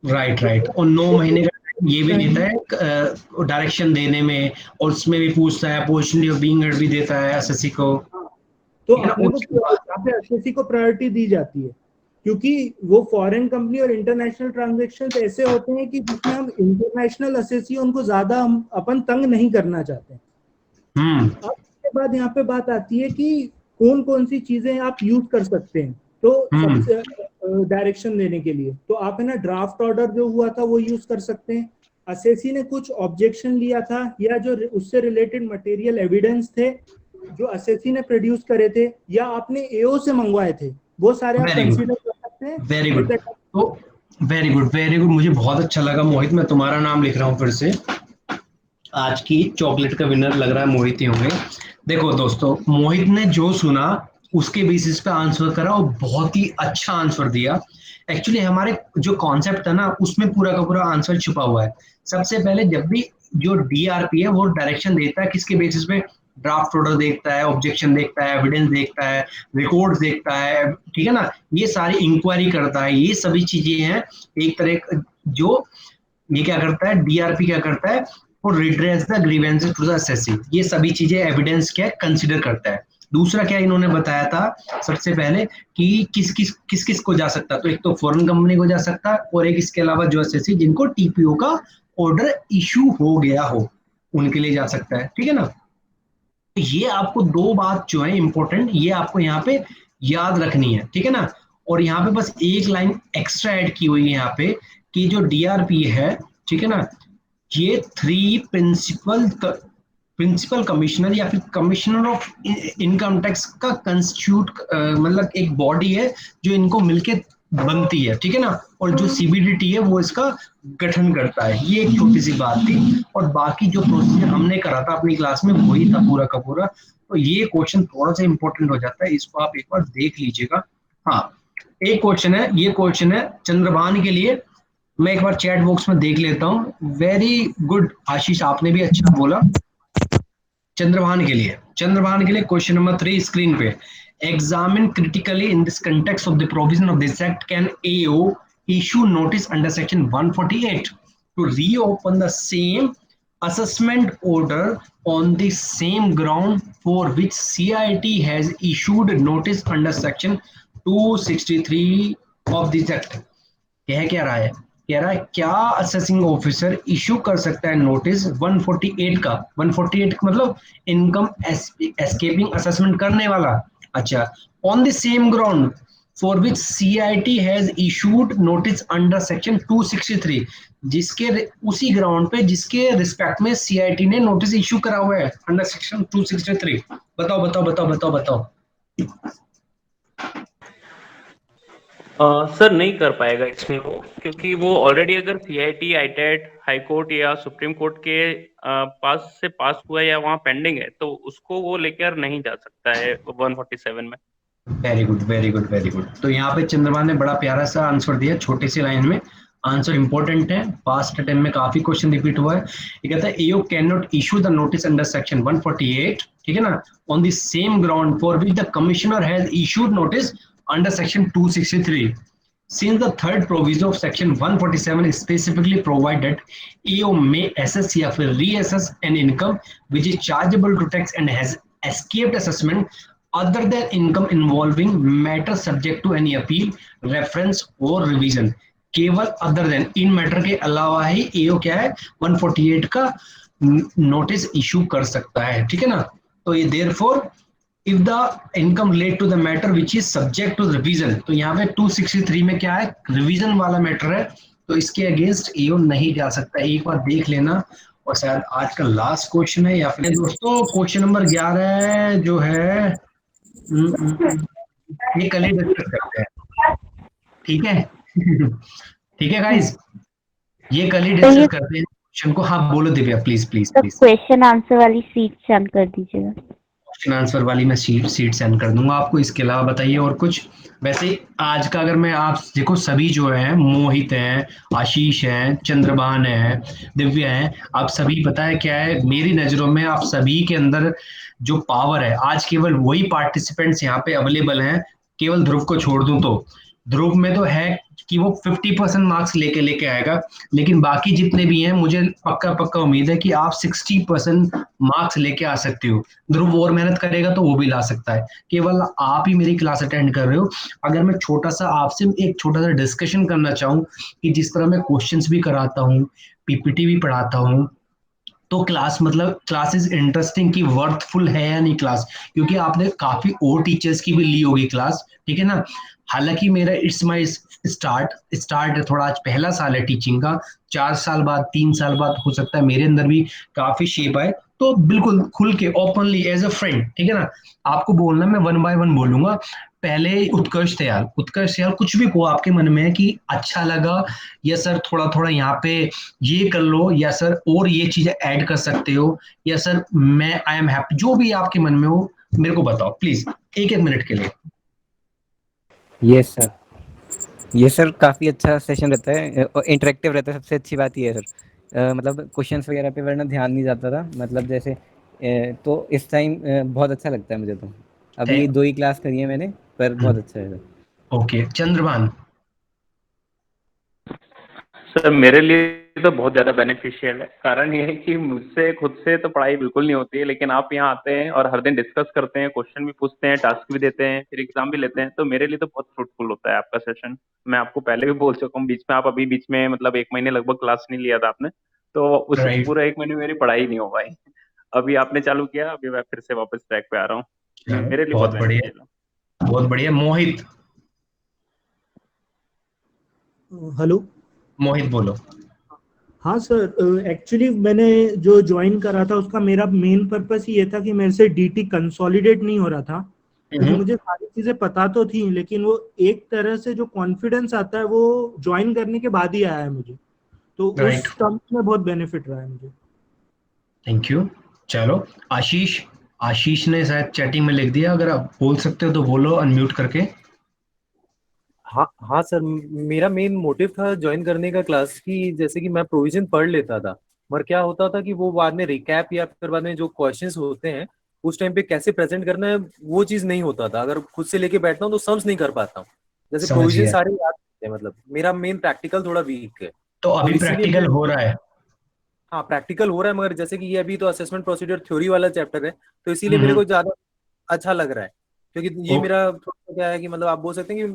राइट राइट, और 9 महीने का time ये भी देता है डायरेक्शन देने में, और उसमें भी पूछता है अपॉर्चुनिटी ऑफ बीइंग भी देता है एसएससी को। तो ठीक है ना, अपने को उसके बाद यहाँ पे एसएससी को प्रायोरिटी दी जाती है, क्योंकि वो फॉरेन कंपनी और इंटरनेशनल ट्रांजैक्शन ऐसे होते हैं कि जिसमें हम इंटरनेशनल एसएससी उनको ज्यादा हम अपन तंग नहीं करना चाहते। अब उसके बाद यहाँ पे बात आती है कि कौन कौन सी चीजें आप यूज कर सकते हैं। तो सबसे डायरेक्शन देने के लिए तो आप है ना ड्राफ्ट ऑर्डर जो हुआ था वो यूज कर सकते हैं। एसएससी ने कुछ ऑब्जेक्शन लिया था या जो उससे रिलेटेड मटेरियल एविडेंस थे जो एसएससी ने प्रोड्यूस करे थे या आपने एओ से मंगवाए थे, वो सारे आप वेरी गुड, कंसीडर कर सकते हैं। Very good. तो वेरी गुड, वेरी गुड, मुझे बहुत अच्छा लगा मोहित। मैं तुम्हारा नाम लिख रहा हूँ फिर से, आज की चॉकलेट का विनर लग रहा है मोहित ही होंगे। देखो दोस्तों, मोहित ने जो सुना उसके बेसिस पे आंसर करा और बहुत ही अच्छा आंसर दिया। एक्चुअली हमारे जो कॉन्सेप्ट है ना उसमें पूरा का पूरा आंसर छुपा हुआ है। सबसे पहले जब भी जो डीआरपी है वो डायरेक्शन देता है किसके बेसिस पे, ड्राफ्ट ऑर्डर देखता है, ऑब्जेक्शन देखता है, एविडेंस देखता है, रिकॉर्ड देखता है, ठीक है ना, ये सारी इंक्वायरी करता है, ये सभी चीजें हैं एक तरह जो ये क्या करता है, डीआरपी क्या करता है, और redress the grievances to the assessee, ये सभी चीजें एविडेंस क्या कंसीडर करता है। दूसरा क्या इन्होंने बताया था सबसे पहले कि किस किस को जा सकता, तो एक तो फॉरेन कंपनी को जा सकता और एक इसके अलावा जो एसएससी जिनको टीपीओ का ऑर्डर इशू हो गया हो उनके लिए जा सकता है, ठीक है ना। ये आपको दो बात जो है इंपॉर्टेंट, ये आपको यहाँ पे याद रखनी है, ठीक है ना। और यहाँ पे बस एक लाइन एक्स्ट्रा ऐड की हुई है यहाँ पे कि जो डीआरपी है, ठीक है ना, ये 3 प्रिंसिपल कमिश्नर या फिर कमिश्नर ऑफ इनकम टैक्स का कंस्टिट्यूट मतलब एक बॉडी है जो इनको मिलके बनती है, ठीक है ना, और जो सीबीडीटी है वो इसका गठन करता है। ये एक छोटी सी बात थी, और बाकी जो प्रोसीजर हमने करा था अपनी क्लास में वही था पूरा का पूरा। तो ये क्वेश्चन थोड़ा सा इंपॉर्टेंट हो जाता है, इसको आप एक बार देख लीजिएगा। हाँ, एक क्वेश्चन है, ये क्वेश्चन है चंद्रभान के लिए, मैं एक बार चैट बॉक्स में देख लेता हूँ। वेरी गुड आशीष, आपने भी अच्छा बोला। चंद्रभान के लिए क्वेश्चन नंबर 3 स्क्रीन पे, examine critically in this context of the provision of this act can AO issue notice under section 148 to reopen the same assessment order on the same ground for which CIT has issued notice under section 263 of this act। कह क्या रहा है, कह रहा है क्या assessing officer issue कर सकता है नोटिस 148 का, 148 का मतलब इनकम एस्केपिंग असेसमेंट करने वाला। अच्छा, on the same ground for which CIT has issued notice under section 263, जिसके उसी ग्राउंड पे जिसके रिस्पेक्ट में सीआईटी ने नोटिस इशू करा हुआ है अंडर सेक्शन 263। बताओ बताओ बताओ बताओ बताओ। सर नहीं कर पाएगा इसमें वो, क्योंकि वो ऑलरेडी अगर सीआईटी, आईटेट, हाई कोर्ट या सुप्रीम कोर्ट के पास से पास हुआ है या वहाँ पेंडिंग है तो उसको वो लेकर नहीं जा सकता है 147 में। Very good very good very good. तो यहाँ पे चंद्रभान ने बड़ा प्यारा सा आंसर दिया छोटी सी लाइन में, आंसर इंपॉर्टेंट है, पास्ट टाइम में काफी क्वेश्चन रिपीट हुआ है। ये कहता है AO can not issue the notice under section 148, ठीक है ना, on the same ground for which the commissioner has issued notice under section 263, since the third provision of section 147 specifically provided AO may assess या फिर reassess an income which is chargeable to tax and has escaped assessment other than income involving matter subject to any appeal, reference or revision। केवल other than, इन matter के अलावा ही AO क्या है 148 का notice issue कर सकता है, ठीक है ना। तो ये therefore if the income relate to the matter which is subject to revision, तो यहाँ पे 263 में क्या है, रिवीजन वाला मैटर है, तो इसके अगेंस्ट एओ नहीं जा सकता। एक बार देख लेना, और शायद आज का लास्ट क्वेश्चन है या फिर दोस्तों क्वेश्चन नंबर 11 जो है ये कल ही डिस्कस करते हैं, ठीक है ठीक है गाइस, ये कल ही डिस्कस करते हैं क्वेश्चन को। हाँ बोलो Divya, please please please. Question answer वाली सीट सेंड कर दीजिएगा। क्वेश्चन आंसर वाली मैं सीट सेंड कर दूंगा आपको। इसके अलावा बताइए और कुछ। वैसे आज का अगर मैं आप देखो, सभी जो है मोहित हैं, आशीष हैं, चंद्रभान है, दिव्या है, आप सभी पता है क्या है, मेरी नजरों में आप सभी के अंदर जो पावर है, आज केवल वही पार्टिसिपेंट्स यहाँ पे अवेलेबल हैं, केवल ध्रुव को छोड़ दूं तो ध्रुव में तो है कि वो 50% मार्क्स लेके आएगा, लेकिन बाकी जितने भी हैं मुझे पक्का उम्मीद है कि आप 60% मार्क्स लेके आ सकते हो। ध्रुव और मेहनत करेगा तो वो भी ला सकता है, केवल आप ही मेरी क्लास अटेंड कर रहे हो। अगर मैं छोटा सा आपसे एक छोटा सा डिस्कशन करना चाहूँ कि जिस तरह मैं क्वेश्चंस भी कराता हूँ, पीपीटी भी पढ़ाता हूँ, तो क्लास मतलब क्लास इज इंटरेस्टिंग की वर्थफुल है या नहीं क्लास, क्योंकि आपने काफी और टीचर्स की भी ली होगी क्लास, ठीक है ना। हालांकि मेरा इट्स माय स्टार्ट है, थोड़ा आज पहला साल है टीचिंग का, 4 साल बाद 3 साल बाद हो सकता है मेरे अंदर भी काफी शेप आए, तो बिल्कुल खुल के ओपनली एज अ फ्रेंड, ठीक है ना, आपको बोलना, मैं 1 बाय 1 बोलूंगा। पहले उत्कर्ष दयाल कुछ भी को आपके मन में है कि अच्छा लगा, या सर थोड़ा थोड़ा यहाँ पे ये कर लो, या सर और ये चीजें ऐड कर सकते हो, या सर मैं आई एम हैप्पी, जो भी आपके मन में हो मेरे को बताओ प्लीज, एक मिनट के लिए। यस सर, ये सर काफ़ी अच्छा सेशन रहता है और इंटरेक्टिव रहता है, सबसे अच्छी बात ये है सर। मतलब क्वेश्चंस वगैरह पे वरना ध्यान नहीं जाता था, मतलब जैसे तो इस टाइम बहुत अच्छा लगता है मुझे। तो अभी 2 ही क्लास करी है मैंने, पर बहुत अच्छा है सर। ओके, चंद्रभान। सर मेरे लिए तो बहुत ज़्यादा बेनिफिशियल है। कारण ये है कि मुझसे खुद से तो पढ़ाई बिल्कुल नहीं होती है, लेकिन आप यहाँ आते हैं और हर दिन डिस्कस करते हैं, क्वेश्चन भी पूछते हैं, टास्क भी देते हैं, फिर एग्जाम भी लेते हैं, तो मेरे लिए तो बहुत फ्रूटफुल होता है आपका सेशन। मैं आपको पहले भी बोल चुका हूँ, बीच में आप अभी बीच में मतलब 1 महीने लगभग क्लास नहीं लिया था आपने, तो उस राइट, पूरा 1 महीने मेरी पढ़ाई नहीं हो पाई। अभी आपने चालू किया, अभी मैं फिर से वापस ट्रैक पे आ रहा हूँ। मेरे लिए बहुत बहुत बढ़िया, बेनिफिशियल है। बहुत बढ़िया। मोहित, हेलो। मोहित बोलो। हाँ सर, एक्चुअली मैंने जो ज्वाइन करा था उसका मेरा मेन पर्पस ये था कि मेरे से डीटी कंसोलिडेट नहीं हो रहा था, क्योंकि मुझे सारी चीजें पता तो थी, लेकिन वो एक तरह से जो कॉन्फिडेंस आता है वो ज्वाइन करने के बाद ही आया है मुझे, तो राइट, उस टर्म में बहुत बेनिफिट रहा है मुझे। Thank you. चलो आशीष, आशीष ने शायद चैटिंग में लिख दिया, अगर आप बोल सकते हो तो बोलो अनम्यूट करके। हाँ हाँ सर, मेरा मेन मोटिव था ज्वाइन करने का क्लास की, जैसे कि मैं प्रोविजन पढ़ लेता था, मगर क्या होता था कि वो बाद में रिकैप या फिर बाद में जो क्वेश्चंस होते हैं उस टाइम पे कैसे प्रेजेंट करना है वो चीज नहीं होता था। अगर खुद से लेके बैठता हूँ तो सम्स नहीं कर पाता हूँ, जैसे समझ प्रोविजन गया, सारे याद होते हैं। मतलब मेरा मेन प्रैक्टिकल थोड़ा वीक है, तो तो अभी इसीलिए प्रैक्टिकल मेरे, हो रहा है। हाँ प्रैक्टिकल हो रहा है, मगर जैसे कि ये अभी तो असेसमेंट प्रोसीजर थ्योरी वाला चैप्टर है, तो इसीलिए मेरे को ज्यादा अच्छा लग रहा है, क्योंकि ये ओ, मेरा थोड़ा क्या है कि मतलब आप बोल सकते हैं कि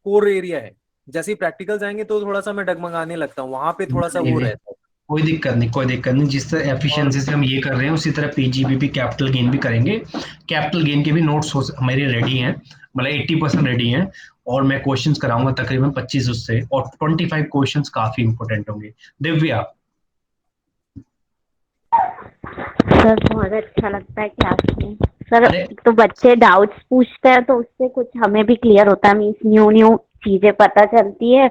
कोर एरिया है। जैसे ही प्रैक्टिकल जाएंगे तो थोड़ा सा मैं डगमगाने लगता हूँ, वहां पे थोड़ा सा नहीं वो नहीं, रहता है। कोई दिक्कत नहीं, कोई दिक्कत नहीं, जिस तरह और एफिशिएंसी से हम ये कर रहे हैं उसी तरह पीजीबीपी कैपिटल गेन भी करेंगे। कैपिटल गेन के भी नोट्स मेरे रेडी हैं, मतलब 80% रेडी हैं, और मैं क्वेश्चंस कराऊंगा तकरीबन 25 उससे, और 25 क्वेश्चंस काफी इंपॉर्टेंट होंगे। दिव्या। सर बहुत अच्छा लगता है क्लास में। सर अरे तो बच्चे डाउट्स पूछते हैं तो उससे कुछ हमें भी क्लियर होता है, मीन्स न्यू न्यू चीजें पता चलती है।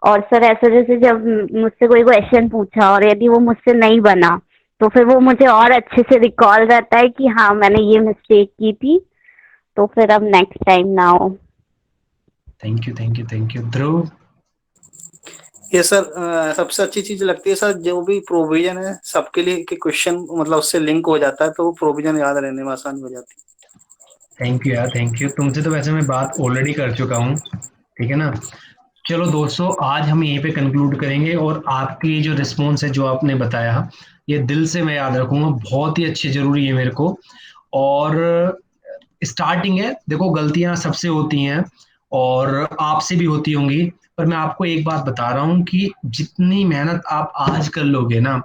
और सर ऐसे जैसे जब मुझसे कोई क्वेश्चन पूछा और यदि वो मुझसे नहीं बना तो फिर वो मुझे और अच्छे से रिकॉल रहता है कि हाँ मैंने ये मिस्टेक की थी, तो फिर अब नेक्स्ट टाइम ना हो। Thank you, thank you, thank you. Dhruv. ये सर सबसे अच्छी चीज लगती है सर, जो भी प्रोविजन है सबके लिए कि क्वेश्चन मतलब उससे लिंक हो जाता है, तो वो प्रोविजन याद रहने में आसानी हो जाती है। थैंक यू यार, थैंक यू। तुमसे तो वैसे मैं बात ऑलरेडी कर चुका हूँ, ठीक है ना। चलो दोस्तों, आज हम यहीं पे कंक्लूड करेंगे, और आपकी जो रिस्पॉन्स है जो आपने बताया, ये दिल से मैं याद रखूंगा, बहुत ही अच्छी जरूरी है मेरे को। और स्टार्टिंग है, देखो गलतियां सबसे होती हैं और आपसे भी होती होंगी, पर मैं आपको एक बात बता रहा हूँ कि जितनी मेहनत आप आज कर लोगे ना,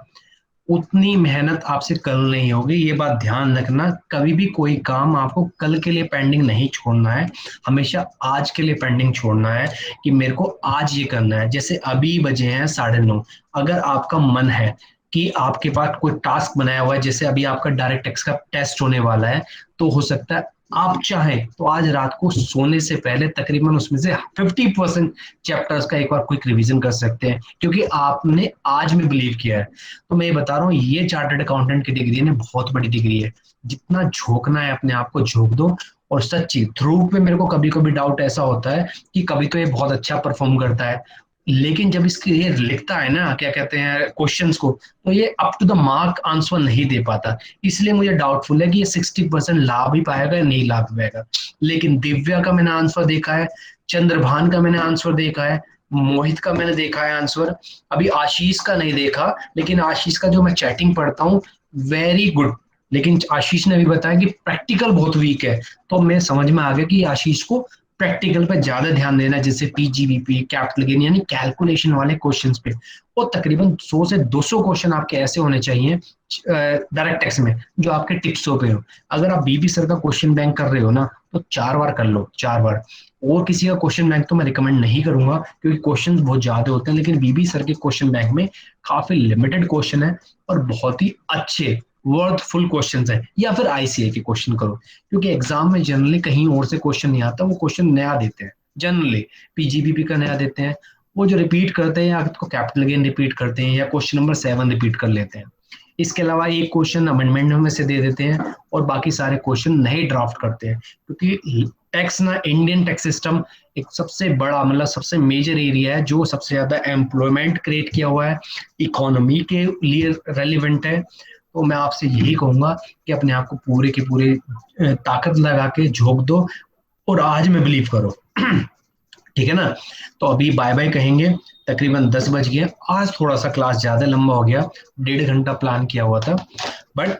उतनी मेहनत आपसे कल नहीं होगी, ये बात ध्यान रखना। कभी भी कोई काम आपको कल के लिए पेंडिंग नहीं छोड़ना है, हमेशा आज के लिए पेंडिंग छोड़ना है, कि मेरे को आज ये करना है। जैसे अभी बजे हैं 9:30, अगर आपका मन है कि आपके पास कोई टास्क बनाया हुआ है, जैसे अभी आपका डायरेक्ट टेक्स्ट का टेस्ट होने वाला है, तो हो सकता है आप चाहें तो आज रात को सोने से पहले तकरीबन उसमें से 50% चैप्टर्स का एक बार क्विक रिवीजन कर सकते हैं, क्योंकि आपने आज में बिलीव किया है। तो मैं ये बता रहा हूँ, ये चार्टर्ड अकाउंटेंट की डिग्री है, बहुत बड़ी डिग्री है। जितना झोंकना है अपने आप को झोंक दो। और सच्ची ध्रुव पे मेरे को कभी कभी डाउट ऐसा होता है कि कभी तो ये बहुत अच्छा परफॉर्म करता है, लेकिन जब इसके ये लिखता है ना क्या कहते हैं क्वेश्चंस को, तो ये up to the mark answer नहीं दे पाता, इसलिए मुझे डाउटफुल है कि ये 60% ला भी पाएगा या नहीं ला पाएगा। लेकिन दिव्या का मैंने आंसर देखा है, चंद्रभान का मैंने आंसर देखा है, मोहित का मैंने देखा है आंसर, अभी आशीष का नहीं देखा, लेकिन आशीष का जो मैं चैटिंग पढ़ता हूँ वेरी गुड। लेकिन आशीष ने भी बताया कि प्रैक्टिकल बहुत वीक है, तो मैं समझ में आ गया कि आशीष को प्रैक्टिकल पे ज्यादा ध्यान देना, जैसे पीजीबीपी, कैपिटल गेन यानी कैलकुलेशन वाले क्वेश्चंस पे। और तकरीबन 100 से 200 क्वेश्चन आपके ऐसे होने चाहिए डायरेक्ट टेक्स्ट में जो आपके टिप्सों पे हो। अगर आप बीबी सर का क्वेश्चन बैंक कर रहे हो ना, तो 4 बार कर लो, 4 बार। और किसी का क्वेश्चन बैंक तो मैं रिकमेंड नहीं करूंगा क्योंकि क्वेश्चन बहुत ज्यादा होते हैं, लेकिन बीबी सर के क्वेश्चन बैंक में काफी लिमिटेड क्वेश्चन है और बहुत ही अच्छे वर्थफुल क्वेश्चंस है। या फिर आईसीए के क्वेश्चन करो, क्योंकि एग्जाम में जनरली कहीं और से क्वेश्चन नहीं आता, वो क्वेश्चन नया देते हैं, जनरली पीजीबीपी का नया देते हैं, वो जो रिपीट करते हैं या तो कैपिटल गेन रिपीट करते हैं या क्वेश्चन नंबर 7 रिपीट कर लेते हैं। इसके अलावा एक क्वेश्चन अमेंडमेंट में से दे देते हैं और बाकी सारे क्वेश्चन नए ड्राफ्ट करते हैं, क्योंकि टैक्स ना, इंडियन टैक्स सिस्टम एक सबसे बड़ा मतलब सबसे मेजर एरिया है जो सबसे ज्यादा एम्प्लॉयमेंट क्रिएट किया हुआ है, इकोनॉमी के लिए रेलिवेंट है। तो मैं आपसे यही कहूंगा कि अपने आप को पूरे के पूरे ताकत लगा के झोंक दो और आज में बिलीव करो। ठीक है ना। तो अभी बाय बाय कहेंगे, तकरीबन 10 बज गए। आज थोड़ा सा क्लास ज्यादा लंबा हो गया, 1.5 घंटा प्लान किया हुआ था, बट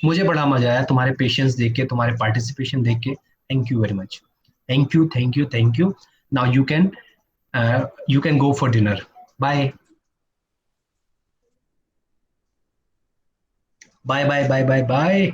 मुझे बड़ा मजा आया तुम्हारे पेशेंस देख के, तुम्हारे पार्टिसिपेशन देख के। Thank you very much, thank you thank you thank you. Now you can go for dinner. Bye bye bye bye bye bye.